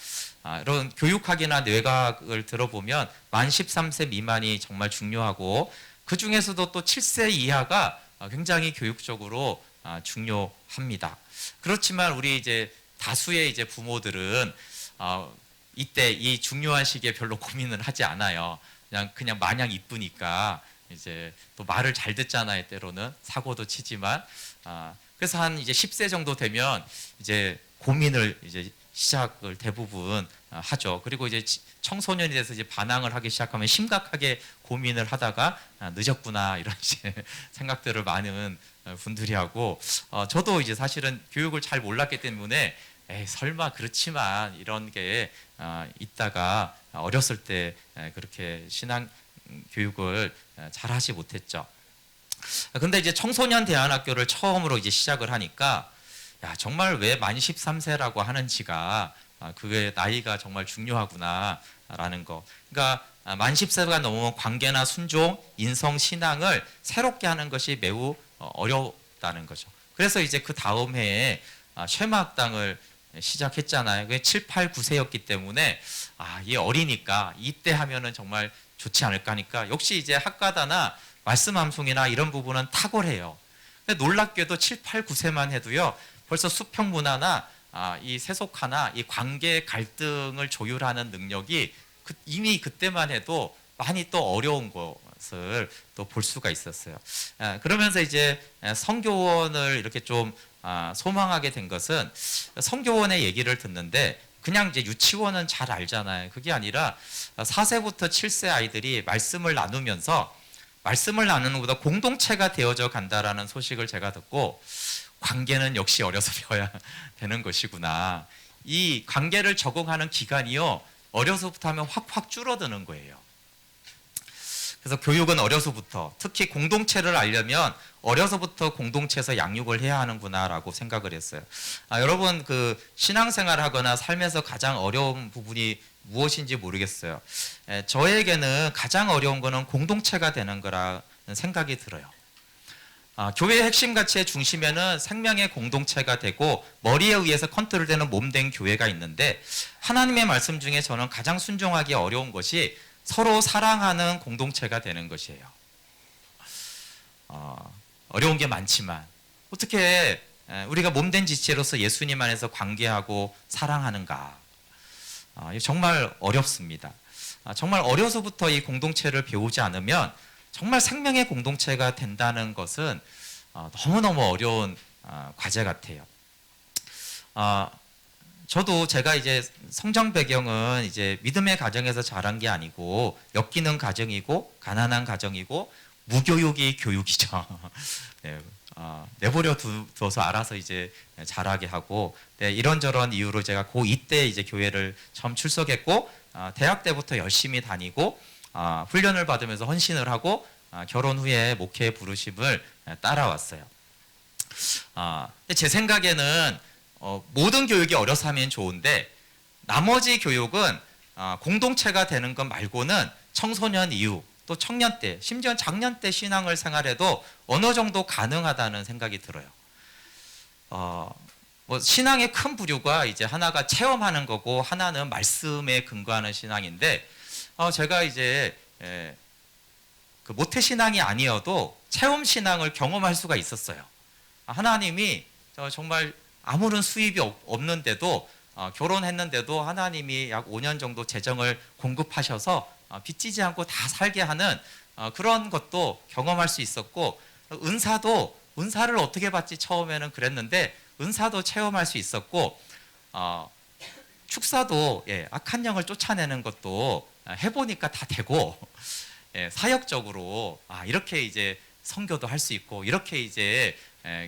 [SPEAKER 1] 이런 교육학이나 뇌과학을 들어보면 만 13세 미만이 정말 중요하고 그 중에서도 또 7세 이하가 굉장히 교육적으로 중요합니다. 그렇지만 우리 이제 다수의 이제 부모들은 이때 이 중요한 시기에 별로 고민을 하지 않아요. 그냥 마냥 이쁘니까 이제 또 말을 잘 듣잖아요. 때로는 사고도 치지만 그래서 한 이제 10세 정도 되면 이제 고민을 이제 시작을 대부분 하죠. 그리고 이제 청소년이 돼서 이제 반항을 하기 시작하면 심각하게 고민을 하다가 늦었구나 이런 이제 생각들을 많은 분들이 하고 저도 이제 사실은 교육을 잘 몰랐기 때문에 에이, 설마 그렇지만 이런 게 있다가 어렸을 때 그렇게 신앙 교육을 잘 하지 못했죠. 근데 이제 청소년 대안학교를 처음으로 이제 시작을 하니까 야, 정말 왜 만 13세라고 하는지가 그게 나이가 정말 중요하구나라는 거. 그러니까 만 10세가 넘으면 관계나 순종, 인성, 신앙을 새롭게 하는 것이 매우 어렵다는 거죠. 그래서 이제 그 다음 해에 쉐마학당을 시작했잖아요. 그게 7, 8, 9세였기 때문에 이 어리니까 이때 하면은 정말 좋지 않을까 하니까 역시 이제 학과다나 말씀 암송이나 이런 부분은 탁월해요. 근데 놀랍게도 7, 8, 9세만 해도요. 벌써 수평 문화나 이 세속화나 이 관계 갈등을 조율하는 능력이 이미 그때만 해도 많이 또 어려운 것을 또 볼 수가 있었어요. 그러면서 이제 성교원을 이렇게 좀 소망하게 된 것은 성교원의 얘기를 듣는데 그냥 이제 유치원은 잘 알잖아요. 그게 아니라 4세부터 7세 아이들이 말씀을 나누면서 말씀을 나누는 것보다 공동체가 되어져 간다라는 소식을 제가 듣고 관계는 역시 어려서 배워야 되는 것이구나. 이 관계를 적응하는 기간이요. 어려서부터 하면 확확 줄어드는 거예요. 그래서 교육은 어려서부터 특히 공동체를 알려면 어려서부터 공동체에서 양육을 해야 하는구나라고 생각을 했어요. 여러분 그 신앙생활 하거나 삶에서 가장 어려운 부분이 무엇인지 모르겠어요. 저에게는 가장 어려운 거는 공동체가 되는 거라는 생각이 들어요. 교회의 핵심 가치의 중심에는 생명의 공동체가 되고 머리에 의해서 컨트롤되는 몸된 교회가 있는데 하나님의 말씀 중에 저는 가장 순종하기 어려운 것이 서로 사랑하는 공동체가 되는 것이에요. 어려운 게 많지만 어떻게 우리가 몸된 지체로서 예수님 안에서 관계하고 사랑하는가 정말 어렵습니다. 정말 어려서부터 이 공동체를 배우지 않으면 정말 생명의 공동체가 된다는 것은 너무너무 어려운 과제 같아요. 저도 제가 이제 성장 배경은 이제 믿음의 가정에서 자란 게 아니고 엮이는 가정이고 가난한 가정이고 무교육이 교육이죠. 네, 내버려 두어서 알아서 이제 자라게 하고 이런저런 이유로 제가 고2 때 이제 교회를 처음 출석했고 대학 때부터 열심히 다니고 훈련을 받으면서 헌신을 하고 결혼 후에 목회 부르심을 따라왔어요. 근데 제 생각에는 모든 교육이 어려서 하면 좋은데 나머지 교육은 공동체가 되는 것 말고는 청소년 이후 또 청년 때 심지어 장년 때 신앙을 생활해도 어느 정도 가능하다는 생각이 들어요. 뭐 신앙의 큰 부류가 이제 하나가 체험하는 거고 하나는 말씀에 근거하는 신앙인데 제가 이제 그 모태 신앙이 아니어도 체험 신앙을 경험할 수가 있었어요. 하나님이 정말 아무런 수입이 없는데도 결혼했는데도 하나님이 약 5년 정도 재정을 공급하셔서 빚지지 않고 다 살게 하는 그런 것도 경험할 수 있었고 은사를 어떻게 받지 처음에는 그랬는데 은사도 체험할 수 있었고 축사도 악한 영을 쫓아내는 것도 해보니까 다 되고 사역적으로 이렇게 이제 선교도 할 수 있고 이렇게 이제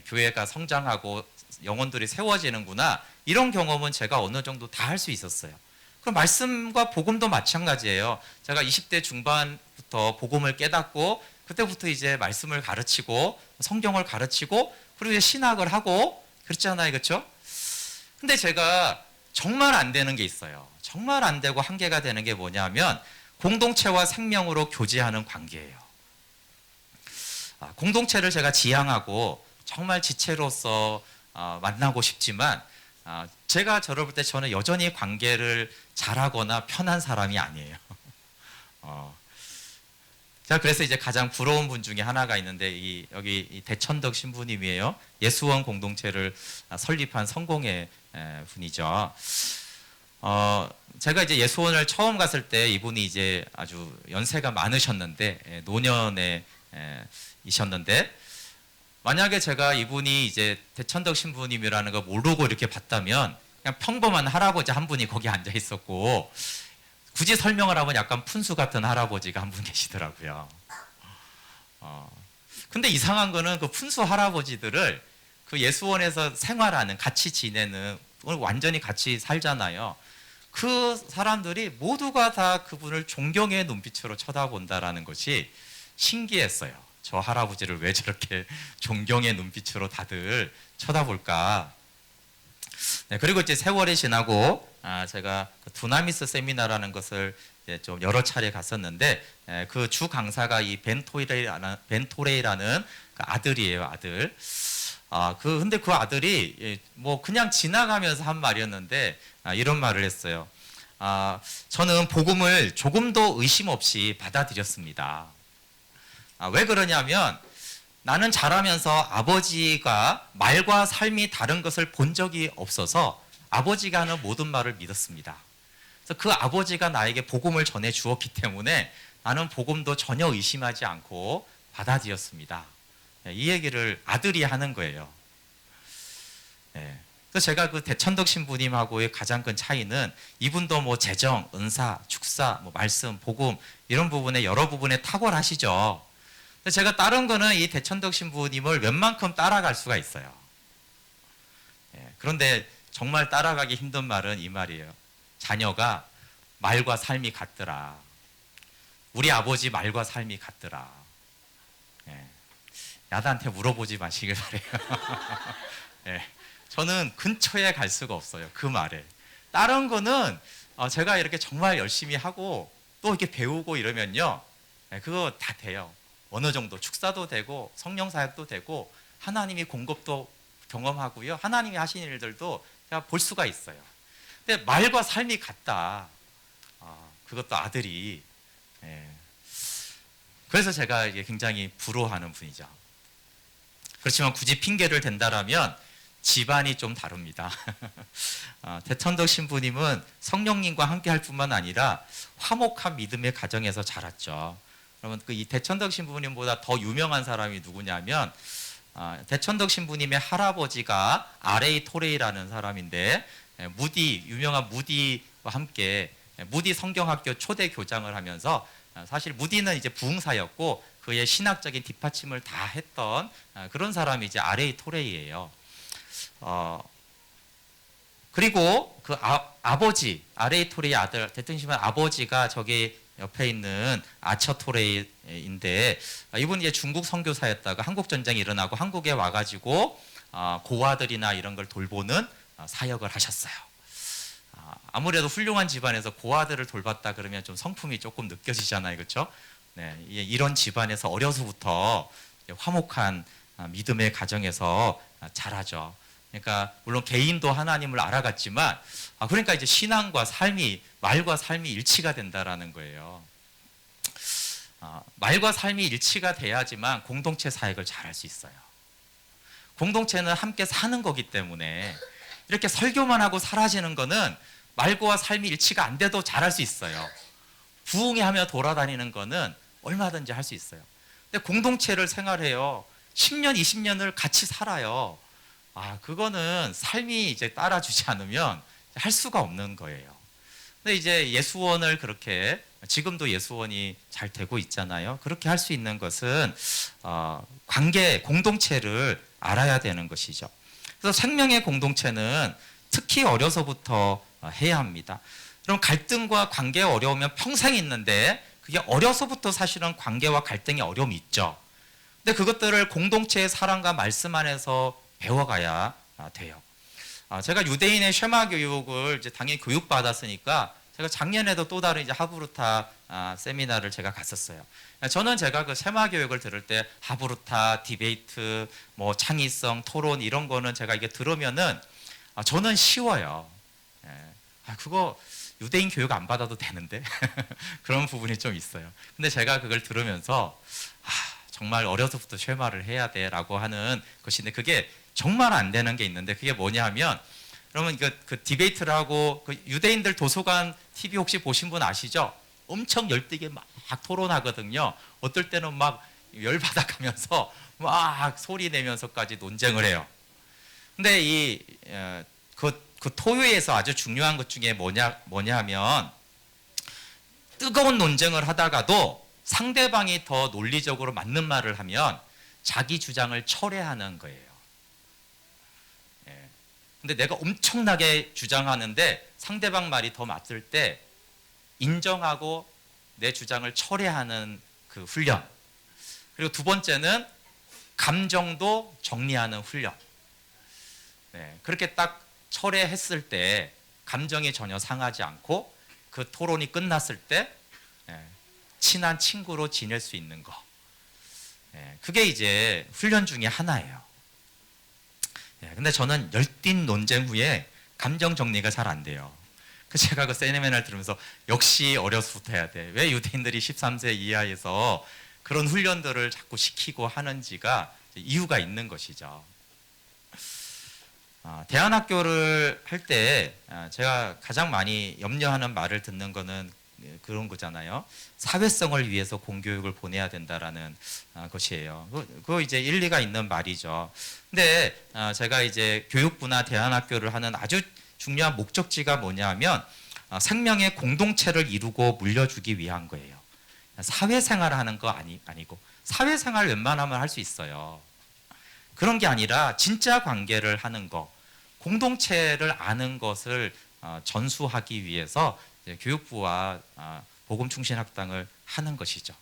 [SPEAKER 1] 교회가 성장하고 영혼들이 세워지는구나 이런 경험은 제가 어느 정도 다 할 수 있었어요. 그럼 말씀과 복음도 마찬가지예요. 제가 20대 중반부터 복음을 깨닫고 그때부터 이제 말씀을 가르치고 성경을 가르치고 그리고 이제 신학을 하고 그랬잖아요, 그렇죠? 근데 제가 정말 안 되는 게 있어요. 정말 안 되고 한계가 되는 게 뭐냐면 공동체와 생명으로 교제하는 관계예요. 공동체를 제가 지향하고 정말 지체로서 만나고 싶지만 제가 저를 볼 때 저는 여전히 관계를 잘하거나 편한 사람이 아니에요. 제가 그래서 이제 가장 부러운 분 중에 하나가 있는데 여기 대천덕 신부님이에요. 예수원 공동체를 설립한 성공의 분이죠. 제가 이제 예수원을 처음 갔을 때 이분이 이제 아주 연세가 많으셨는데 노년에 이셨는데, 만약에 제가 이분이 이제 대천덕 신부님이라는 거 모르고 이렇게 봤다면 그냥 평범한 할아버지 한 분이 거기 앉아 있었고, 굳이 설명을 하면 약간 푼수 같은 할아버지가 한 분 계시더라고요. 근데 이상한 거는 그 푼수 할아버지들을 그 예수원에서 생활하는, 같이 지내는, 완전히 같이 살잖아요. 그 사람들이 모두가 다 그분을 존경의 눈빛으로 쳐다본다라는 것이 신기했어요. 저 할아버지를 왜 저렇게 존경의 눈빛으로 다들 쳐다볼까. 네, 그리고 이제 세월이 지나고 제가 그 두나미스 세미나라는 것을 이제 좀 여러 차례 갔었는데, 그 주 강사가 이 벤토레이라는 그 아들이에요, 아들. 근데 그 아들이 뭐 그냥 지나가면서 한 말이었는데, 이런 말을 했어요. 저는 복음을 조금도 의심 없이 받아들였습니다. 왜 그러냐면, 나는 자라면서 아버지가 말과 삶이 다른 것을 본 적이 없어서 아버지가 하는 모든 말을 믿었습니다. 그래서 그 아버지가 나에게 복음을 전해 주었기 때문에 나는 복음도 전혀 의심하지 않고 받아들였습니다. 이 얘기를 아들이 하는 거예요. 그래서 제가 그 대천덕 신부님하고의 가장 큰 차이는, 이분도 뭐 재정, 은사, 축사, 뭐 말씀, 복음 이런 부분에 여러 부분에 탁월하시죠. 제가 다른 거는 이 대천덕 신부님을 웬만큼 따라갈 수가 있어요. 그런데 정말 따라가기 힘든 말은 이 말이에요. 자녀가 말과 삶이 같더라. 우리 아버지 말과 삶이 같더라. 야다한테 물어보지 마시길 바래요. 저는 근처에 갈 수가 없어요, 그 말에. 다른 거는 제가 이렇게 정말 열심히 하고 또 이렇게 배우고 이러면요, 그거 다 돼요. 어느 정도 축사도 되고 성령 사역도 되고 하나님이 공급도 경험하고요, 하나님이 하시는 일들도 제가 볼 수가 있어요. 근데 말과 삶이 같다. 그것도 아들이. 그래서 제가 이게 굉장히 부러워하는 분이죠. 그렇지만 굳이 핑계를 댄다라면 집안이 좀 다릅니다. 대천덕 신부님은 성령님과 함께 할 뿐만 아니라 화목한 믿음의 가정에서 자랐죠. 그러면 이 대천덕 신부님보다 더 유명한 사람이 누구냐면, 대천덕 신부님의 할아버지가 R.A. 토레이라는 사람인데, 유명한 무디와 함께 무디 성경학교 초대 교장을 하면서, 사실 무디는 이제 부흥사였고 그의 신학적인 뒷받침을 다 했던 그런 사람이 이제 R.A. 토레이예요. 그리고 그 아버지, R.A. 토레이 아들 대천덕 신부 아버지가 저기 옆에 있는 아처 토레이인데, 이분이 이제 중국 선교사였다가 한국 전쟁이 일어나고 한국에 와가지고 고아들이나 이런 걸 돌보는 사역을 하셨어요. 아무래도 훌륭한 집안에서 고아들을 돌봤다 그러면 좀 성품이 조금 느껴지잖아요, 그렇죠? 네, 이런 집안에서 어려서부터 화목한 믿음의 가정에서 자라죠. 그러니까 물론 개인도 하나님을 알아갔지만, 그러니까 이제 신앙과 삶이, 말과 삶이 일치가 된다라는 거예요. 말과 삶이 일치가 돼야지만 공동체 사역을 잘할 수 있어요. 공동체는 함께 사는 거기 때문에 이렇게 설교만 하고 사라지는 거는 말과 삶이 일치가 안 돼도 잘할 수 있어요. 부흥회 하며 돌아다니는 거는 얼마든지 할 수 있어요. 근데 공동체를 생활해요. 10년, 20년을 같이 살아요. 그거는 삶이 이제 따라주지 않으면 할 수가 없는 거예요. 근데 이제 예수원을 그렇게, 지금도 예수원이 잘 되고 있잖아요. 그렇게 할 수 있는 것은 관계, 공동체를 알아야 되는 것이죠. 그래서 생명의 공동체는 특히 어려서부터 해야 합니다. 그럼 갈등과 관계의 어려우면 평생 있는데, 그게 어려서부터 사실은 관계와 갈등의 어려움이 있죠. 근데 그것들을 공동체의 사랑과 말씀 안에서 배워가야 돼요. 제가 유대인의 쉐마 교육을 이제 당연히 교육받았으니까, 제가 작년에도 또 다른 이제 하브루타 세미나를 제가 갔었어요. 저는 제가 그 쉐마 교육을 들을 때 하브루타, 디베이트, 뭐 창의성, 토론 이런 거는 제가 이게 들으면은 저는 쉬워요. 그거 유대인 교육 안 받아도 되는데 그런 부분이 좀 있어요. 근데 제가 그걸 들으면서 정말 어려서부터 쉐마를 해야 돼라고 하는 것인데, 그게 정말 안 되는 게 있는데, 그게 뭐냐 하면, 그러면 그 디베이트를 하고, 그 유대인들 도서관 TV 혹시 보신 분 아시죠? 엄청 열띠게 막 토론하거든요. 어떨 때는 막 열받아가면서 막 소리 내면서까지 논쟁을 해요. 근데 그 토요에서 아주 중요한 것 중에 뭐냐면 뜨거운 논쟁을 하다가도 상대방이 더 논리적으로 맞는 말을 하면 자기 주장을 철회하는 거예요. 예. 근데 내가 엄청나게 주장하는데 상대방 말이 더 맞을 때 인정하고 내 주장을 철회하는 그 훈련. 그리고 두 번째는 감정도 정리하는 훈련. 네, 그렇게 딱 철회했을 때 감정이 전혀 상하지 않고 그 토론이 끝났을 때 친한 친구로 지낼 수 있는 거. 그게 이제 훈련 중에 하나예요. 근데 저는 열띤 논쟁 후에 감정 정리가 잘 안 돼요. 제가 그 세미나를 들으면서 역시 어려서부터 해야 돼. 왜 유대인들이 13세 이하에서 그런 훈련들을 자꾸 시키고 하는지가 이유가 있는 것이죠. 대안학교를 할 때 제가 가장 많이 염려하는 말을 듣는 거는 그런 거잖아요. 사회성을 위해서 공교육을 보내야 된다라는 것이에요. 그거 이제 일리가 있는 말이죠. 근데 제가 이제 교육부나 대안학교를 하는 아주 중요한 목적지가 뭐냐면 생명의 공동체를 이루고 물려주기 위한 거예요. 사회생활을 하는 거 아니고 사회생활 웬만하면 할 수 있어요. 그런 게 아니라 진짜 관계를 하는 거, 공동체를 아는 것을 전수하기 위해서 교육부와 복음충신학당을 하는 것이죠.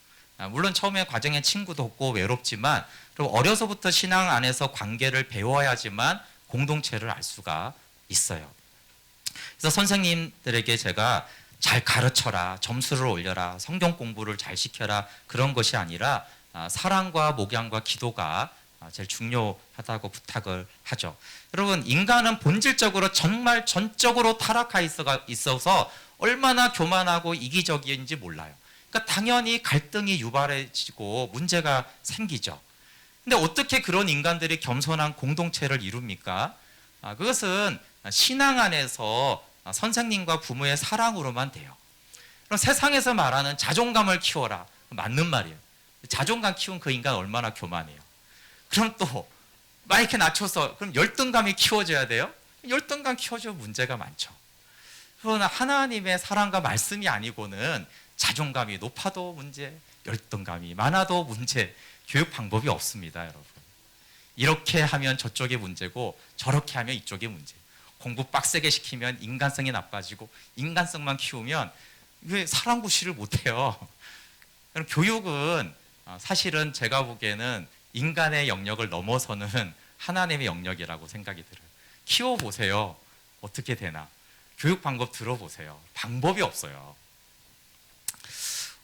[SPEAKER 1] 물론 처음에 과정에 친구도 없고 외롭지만 그리고 어려서부터 신앙 안에서 관계를 배워야지만 공동체를 알 수가 있어요. 그래서 선생님들에게 제가 잘 가르쳐라, 점수를 올려라, 성경 공부를 잘 시켜라 그런 것이 아니라 사랑과 목양과 기도가 제일 중요하다고 부탁을 하죠. 여러분, 인간은 본질적으로 정말 전적으로 타락해 있어서 얼마나 교만하고 이기적인지 몰라요. 그러니까 당연히 갈등이 유발해지고 문제가 생기죠. 근데 어떻게 그런 인간들이 겸손한 공동체를 이룹니까? 그것은 신앙 안에서 선생님과 부모의 사랑으로만 돼요. 그럼 세상에서 말하는 자존감을 키워라. 맞는 말이에요. 자존감 키운 그 인간 얼마나 교만해요. 그럼 또 마이크 낮춰서 그럼 열등감이 키워져야 돼요? 열등감 키워져 문제가 많죠. 그러나 하나님의 사랑과 말씀이 아니고는 자존감이 높아도 문제, 열등감이 많아도 문제, 교육 방법이 없습니다, 여러분. 이렇게 하면 저쪽이 문제고 저렇게 하면 이쪽이 문제. 공부 빡세게 시키면 인간성이 나빠지고 인간성만 키우면 왜 사람 구실을 못해요. 그럼 교육은 사실은 제가 보기에는 인간의 영역을 넘어서는 하나님의 영역이라고 생각이 들어요. 키워보세요. 어떻게 되나. 교육 방법 들어보세요. 방법이 없어요.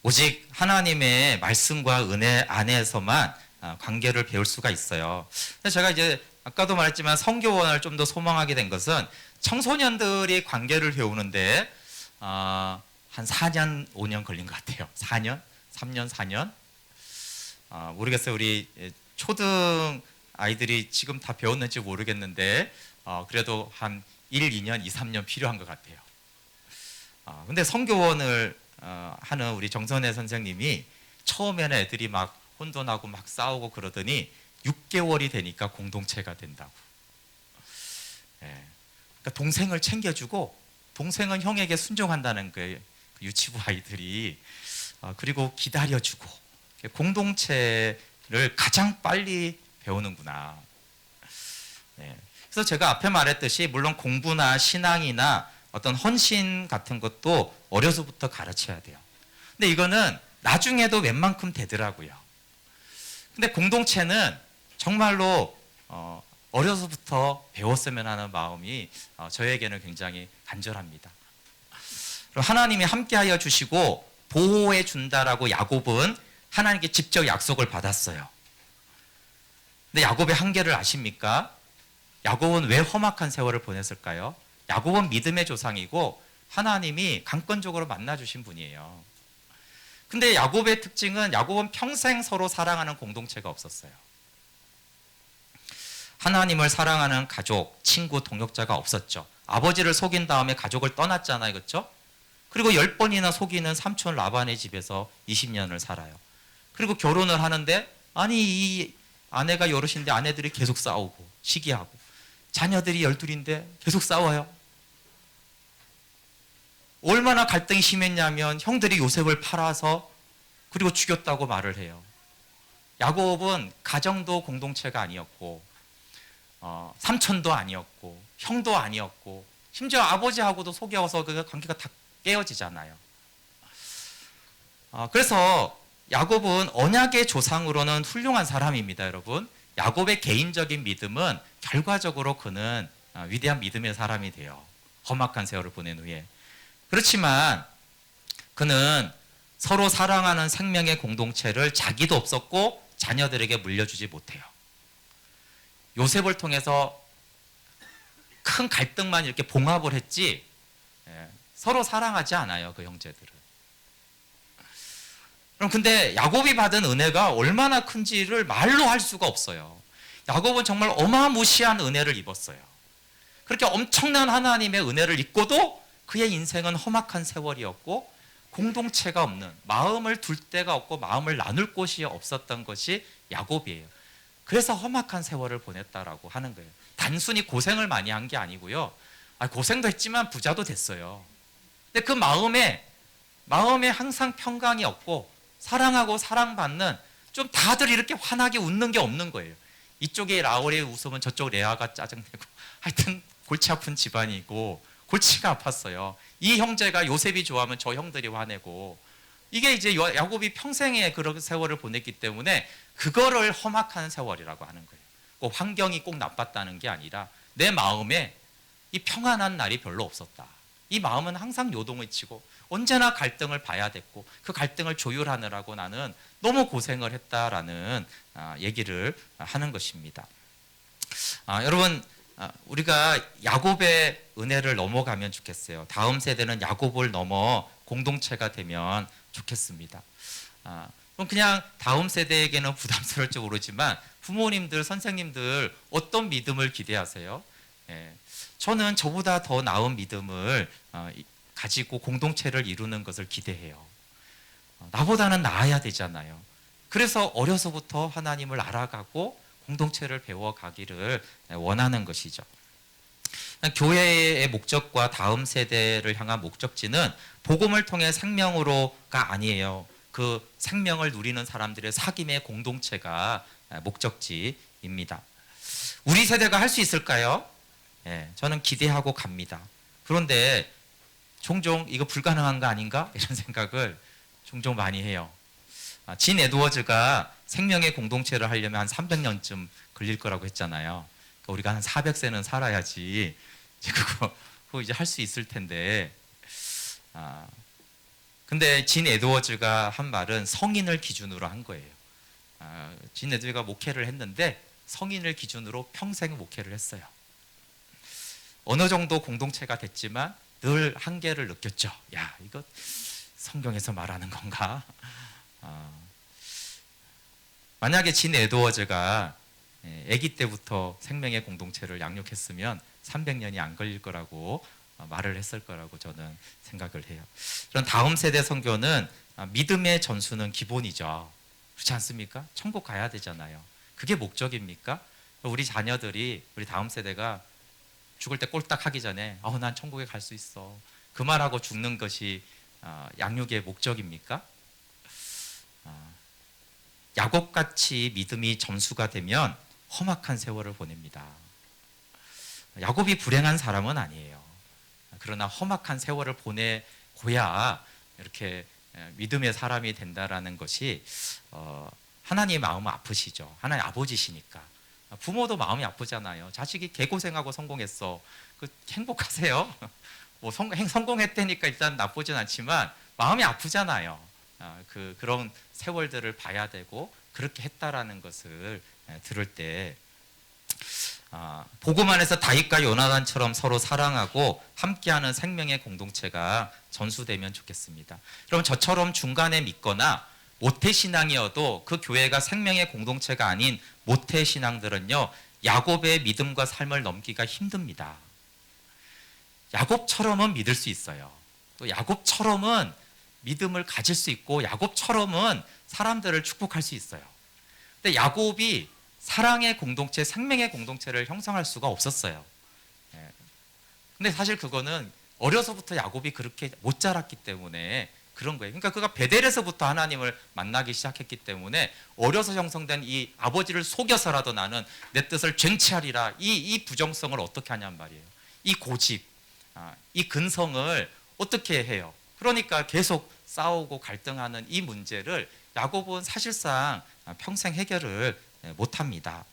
[SPEAKER 1] 오직 하나님의 말씀과 은혜 안에서만 관계를 배울 수가 있어요. 제가 이제 아까도 말했지만 성교원을 좀 더 소망하게 된 것은 청소년들이 관계를 배우는데 한 4년, 5년 걸린 것 같아요. 4년? 3년, 4년? 모르겠어요. 우리 초등 아이들이 지금 다 배웠는지 모르겠는데 그래도 한 1, 2년, 2, 3년 필요한 것 같아요. 근데 성교원을 하는 우리 정선혜 선생님이 처음에는 애들이 막 혼돈하고 막 싸우고 그러더니 6개월이 되니까 공동체가 된다고. 그러니까 동생을 챙겨주고 동생은 형에게 순종한다는 거예요. 유치부 아이들이. 그리고 기다려주고 공동체를 가장 빨리 배우는구나. 그래서 제가 앞에 말했듯이 물론 공부나 신앙이나 어떤 헌신 같은 것도 어려서부터 가르쳐야 돼요. 근데 이거는 나중에도 웬만큼 되더라고요. 근데 공동체는 정말로 어려서부터 배웠으면 하는 마음이 저에게는 굉장히 간절합니다. 하나님이 함께하여 주시고 보호해 준다라고 야곱은 하나님께 직접 약속을 받았어요. 근데 야곱의 한계를 아십니까? 야곱은 왜 험악한 세월을 보냈을까요? 야곱은 믿음의 조상이고 하나님이 강권적으로 만나주신 분이에요. 근데 야곱의 특징은 야곱은 평생 서로 사랑하는 공동체가 없었어요. 하나님을 사랑하는 가족, 친구, 동역자가 없었죠. 아버지를 속인 다음에 가족을 떠났잖아요. 그렇죠? 그리고 10번이나 속이는 삼촌 라반의 집에서 20년을 살아요. 그리고 결혼을 하는데 아니 이 아내가 여럿인데 아내들이 계속 싸우고 시기하고 자녀들이 12인데 계속 싸워요. 얼마나 갈등이 심했냐면 형들이 요셉을 팔아서 그리고 죽였다고 말을 해요. 야곱은 가정도 공동체가 아니었고 삼촌도 아니었고 형도 아니었고 심지어 아버지하고도 속여서 그 관계가 다 깨어지잖아요. 그래서 야곱은 언약의 조상으로는 훌륭한 사람입니다, 여러분. 야곱의 개인적인 믿음은 결과적으로 그는 위대한 믿음의 사람이 돼요. 험악한 세월을 보낸 후에. 그렇지만 그는 서로 사랑하는 생명의 공동체를 자기도 없었고 자녀들에게 물려주지 못해요. 요셉을 통해서 큰 갈등만 이렇게 봉합을 했지 서로 사랑하지 않아요, 그 형제들은. 그럼 근데 야곱이 받은 은혜가 얼마나 큰지를 말로 할 수가 없어요. 야곱은 정말 어마무시한 은혜를 입었어요. 그렇게 엄청난 하나님의 은혜를 입고도 그의 인생은 험악한 세월이었고 공동체가 없는, 마음을 둘 데가 없고 마음을 나눌 곳이 없었던 것이 야곱이에요. 그래서 험악한 세월을 보냈다라고 하는 거예요. 단순히 고생을 많이 한 게 아니고요. 고생도 했지만 부자도 됐어요. 근데 그 마음에 항상 평강이 없고 사랑하고 사랑받는, 좀 다들 이렇게 환하게 웃는 게 없는 거예요. 이쪽에 라헬이 웃으면 저쪽 레아가 짜증내고, 하여튼 골치 아픈 집안이고 골치가 아팠어요. 이 형제가 요셉이 좋아하면 저 형들이 화내고, 이게 이제 야곱이 평생의 그런 세월을 보냈기 때문에 그거를 험악한 세월이라고 하는 거예요. 꼭 환경이 꼭 나빴다는 게 아니라 내 마음에 이 평안한 날이 별로 없었다. 이 마음은 항상 요동을 치고 언제나 갈등을 봐야 됐고 그 갈등을 조율하느라고 나는 너무 고생을 했다라는 얘기를 하는 것입니다. 여러분, 우리가 야곱의 은혜를 넘어가면 좋겠어요. 다음 세대는 야곱을 넘어 공동체가 되면 좋겠습니다. 그럼 그냥 다음 세대에게는 부담스러울지 모르지만 부모님들, 선생님들 어떤 믿음을 기대하세요? 저는 저보다 더 나은 믿음을 가지고 공동체를 이루는 것을 기대해요. 나보다는 나아야 되잖아요. 그래서 어려서부터 하나님을 알아가고 공동체를 배워가기를 원하는 것이죠. 교회의 목적과 다음 세대를 향한 목적지는 복음을 통해 생명으로가 아니에요. 그 생명을 누리는 사람들의 사귐의 공동체가 목적지입니다. 우리 세대가 할 수 있을까요? 저는 기대하고 갑니다. 그런데 종종 이거 불가능한 거 아닌가? 이런 생각을 종종 많이 해요. 진 에드워즈가 생명의 공동체를 하려면 한 300년쯤 걸릴 거라고 했잖아요. 그러니까 우리가 한 400세는 살아야지 그거 이제 할 수 있을 텐데. 근데 진 에드워즈가 한 말은 성인을 기준으로 한 거예요. 진 에드워즈가 목회를 했는데 성인을 기준으로 평생 목회를 했어요. 어느 정도 공동체가 됐지만 늘 한계를 느꼈죠. 야, 이거 성경에서 말하는 건가? 만약에 진 에드워즈가 아기 때부터 생명의 공동체를 양육했으면 300년이 안 걸릴 거라고 말을 했을 거라고 저는 생각을 해요. 그런 다음 세대 선교는 믿음의 전수는 기본이죠. 그렇지 않습니까? 천국 가야 되잖아요. 그게 목적입니까? 우리 자녀들이, 우리 다음 세대가 죽을 때 꼴딱 하기 전에 난 천국에 갈 수 있어, 그 말하고 죽는 것이 양육의 목적입니까? 야곱같이 믿음이 점수가 되면 험악한 세월을 보냅니다. 야곱이 불행한 사람은 아니에요. 그러나 험악한 세월을 보내고야 이렇게 믿음의 사람이 된다라는 것이 하나님의 마음은 아프시죠. 하나님 아버지시니까. 부모도 마음이 아프잖아요. 자식이 개고생하고 성공했어. 행복하세요? 뭐 성공했다니까 일단 나쁘진 않지만 마음이 아프잖아요. 그런 세월들을 봐야 되고 그렇게 했다라는 것을 들을 때 복음 안에서 다윗과 요나단처럼 서로 사랑하고 함께하는 생명의 공동체가 전수되면 좋겠습니다. 여러분, 저처럼 중간에 믿거나 모태신앙이어도 그 교회가 생명의 공동체가 아닌 모태신앙들은요, 야곱의 믿음과 삶을 넘기가 힘듭니다. 야곱처럼은 믿을 수 있어요. 또 야곱처럼은 믿음을 가질 수 있고 야곱처럼은 사람들을 축복할 수 있어요. 근데 야곱이 사랑의 공동체, 생명의 공동체를 형성할 수가 없었어요. 예. 근데 사실 그거는 어려서부터 야곱이 그렇게 못 자랐기 때문에 그런 거예요. 그러니까 그가 베델에서부터 하나님을 만나기 시작했기 때문에 어려서 형성된 이 아버지를 속여서라도 나는 내 뜻을 쟁취하리라, 이 부정성을 어떻게 하냔 말이에요. 이 고집, 이 근성을 어떻게 해요? 그러니까 계속 싸우고 갈등하는 이 문제를 야곱은 사실상 평생 해결을 못합니다.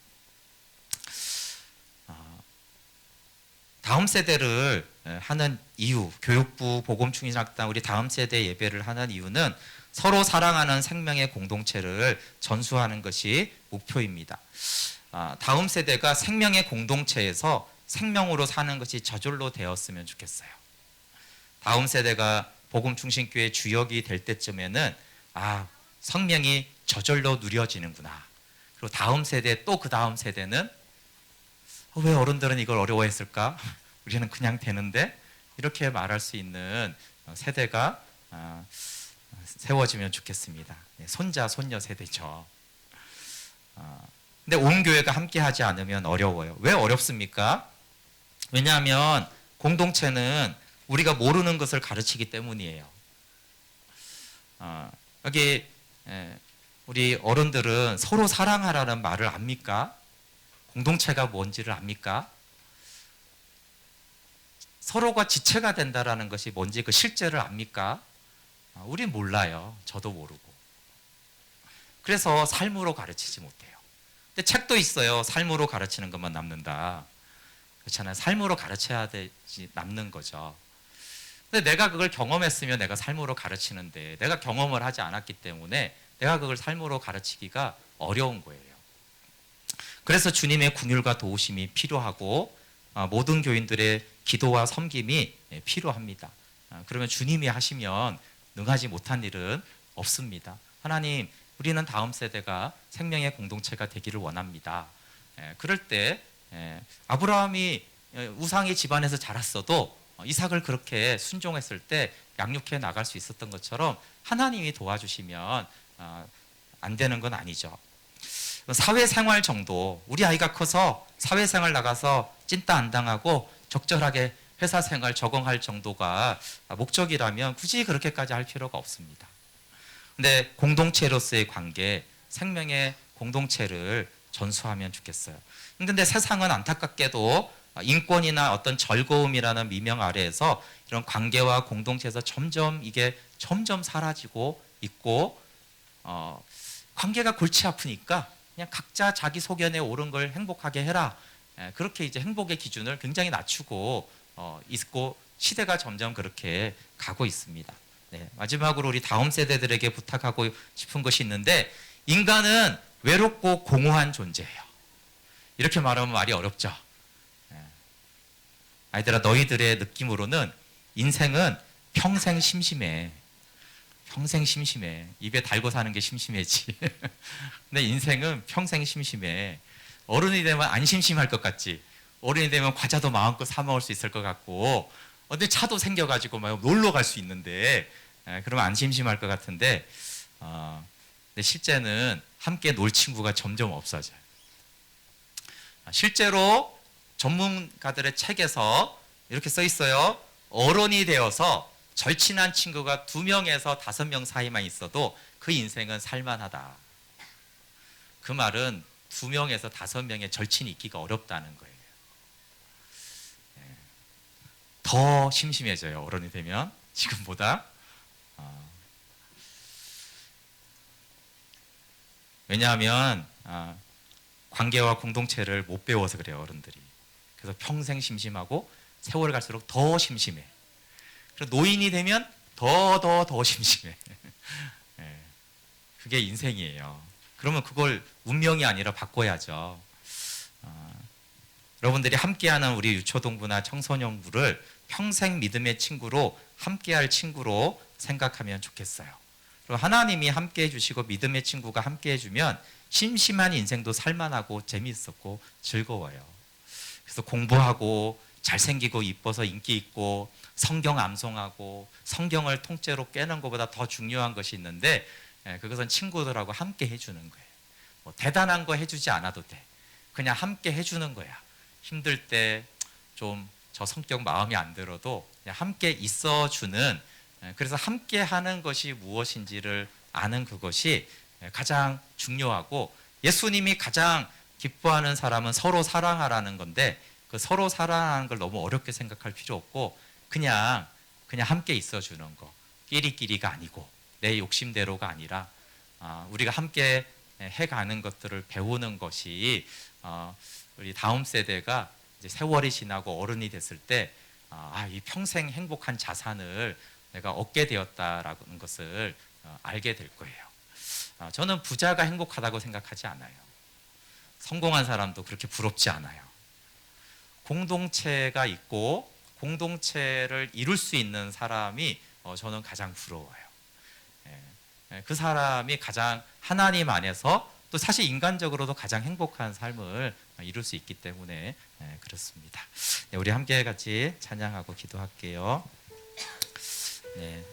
[SPEAKER 1] 다음 세대를 하는 이유, 교육부, 복음충신학당 우리 다음 세대 예배를 하는 이유는 서로 사랑하는 생명의 공동체를 전수하는 것이 목표입니다. 다음 세대가 생명의 공동체에서 생명으로 사는 것이 저절로 되었으면 좋겠어요. 다음 세대가 복음충신교회 주역이 될 때쯤에는 성령이 저절로 누려지는구나. 그리고 다음 세대, 또 그 다음 세대는 왜 어른들은 이걸 어려워했을까? 우리는 그냥 되는데? 이렇게 말할 수 있는 세대가 세워지면 좋겠습니다. 손자, 손녀 세대죠. 근데 온 교회가 함께 하지 않으면 어려워요. 왜 어렵습니까? 왜냐하면 공동체는 우리가 모르는 것을 가르치기 때문이에요. 여기 우리 어른들은 서로 사랑하라는 말을 압니까? 공동체가 뭔지를 압니까? 서로가 지체가 된다라는 것이 뭔지 그 실제를 압니까? 우린 몰라요. 저도 모르고. 그래서 삶으로 가르치지 못해요. 근데 책도 있어요. 삶으로 가르치는 것만 남는다. 그렇잖아요. 삶으로 가르쳐야 되지 남는 거죠. 근데 내가 그걸 경험했으면 내가 삶으로 가르치는데 내가 경험을 하지 않았기 때문에 내가 그걸 삶으로 가르치기가 어려운 거예요. 그래서 주님의 긍휼과 도우심이 필요하고 모든 교인들의 기도와 섬김이 필요합니다. 그러면 주님이 하시면 능하지 못한 일은 없습니다. 하나님, 우리는 다음 세대가 생명의 공동체가 되기를 원합니다. 그럴 때 아브라함이 우상의 집안에서 자랐어도 이삭을 그렇게 순종했을 때 양육해 나갈 수 있었던 것처럼 하나님이 도와주시면 안 되는 건 아니죠. 사회생활 정도, 우리 아이가 커서 사회생활 나가서 찐따 안 당하고 적절하게 회사생활 적응할 정도가 목적이라면 굳이 그렇게까지 할 필요가 없습니다. 근데 공동체로서의 관계, 생명의 공동체를 전수하면 좋겠어요. 근데 세상은 안타깝게도 인권이나 어떤 즐거움이라는 미명 아래에서 이런 관계와 공동체에서 이게 점점 사라지고 있고 관계가 골치 아프니까 그냥 각자 자기 소견에 옳은 걸 행복하게 해라. 그렇게 이제 행복의 기준을 굉장히 낮추고 있고 시대가 점점 그렇게 가고 있습니다. 네, 마지막으로 우리 다음 세대들에게 부탁하고 싶은 것이 있는데 인간은 외롭고 공허한 존재예요. 이렇게 말하면 말이 어렵죠. 아이들아, 너희들의 느낌으로는 인생은 평생 심심해. 평생 심심해. 입에 달고 사는 게 심심해지. 근데 인생은 평생 심심해. 어른이 되면 안 심심할 것 같지. 어른이 되면 과자도 마음껏 사 먹을 수 있을 것 같고, 근데 차도 생겨가지고 막 놀러 갈 수 있는데, 그러면 안 심심할 것 같은데, 근데 실제는 함께 놀 친구가 점점 없어져요. 실제로 전문가들의 책에서 이렇게 써 있어요. 어른이 되어서 절친한 친구가 2명에서 5명 사이만 있어도 그 인생은 살만하다. 그 말은 2명에서 5명의 절친이 있기가 어렵다는 거예요. 더 심심해져요. 어른이 되면 지금보다. 왜냐하면 관계와 공동체를 못 배워서 그래요. 어른들이. 그래서 평생 심심하고 세월 갈수록 더 심심해. 그리고 노인이 되면 더 심심해. 그게 인생이에요. 그러면 그걸 운명이 아니라 바꿔야죠. 여러분들이 함께하는 우리 유초동부나 청소년부를 평생 믿음의 친구로 함께할 친구로 생각하면 좋겠어요. 그리고 하나님이 함께해 주시고 믿음의 친구가 함께해 주면 심심한 인생도 살만하고 재미있었고 즐거워요. 그래서 공부하고 잘생기고 이뻐서 인기 있고 성경 암송하고 성경을 통째로 깨는 것보다 더 중요한 것이 있는데 그것은 친구들하고 함께 해주는 거예요. 뭐 대단한 거 해주지 않아도 돼. 그냥 함께 해주는 거야. 힘들 때 좀 저 성격 마음에 안 들어도 그냥 함께 있어주는, 그래서 함께 하는 것이 무엇인지를 아는 그것이 가장 중요하고, 예수님이 가장 기뻐하는 사람은 서로 사랑하라는 건데, 그 서로 사랑하는 걸 너무 어렵게 생각할 필요 없고 그냥 함께 있어주는 거, 끼리끼리가 아니고 내 욕심대로가 아니라 우리가 함께 해가는 것들을 배우는 것이 우리 다음 세대가 이제 세월이 지나고 어른이 됐을 때 이 평생 행복한 자산을 내가 얻게 되었다라는 것을 알게 될 거예요. 저는 부자가 행복하다고 생각하지 않아요. 성공한 사람도 그렇게 부럽지 않아요. 공동체가 있고 공동체를 이룰 수 있는 사람이 저는 가장 부러워요. 그 사람이 가장 하나님 안에서 또 사실 인간적으로도 가장 행복한 삶을 이룰 수 있기 때문에 그렇습니다. 우리 함께 같이 찬양하고 기도할게요. 네.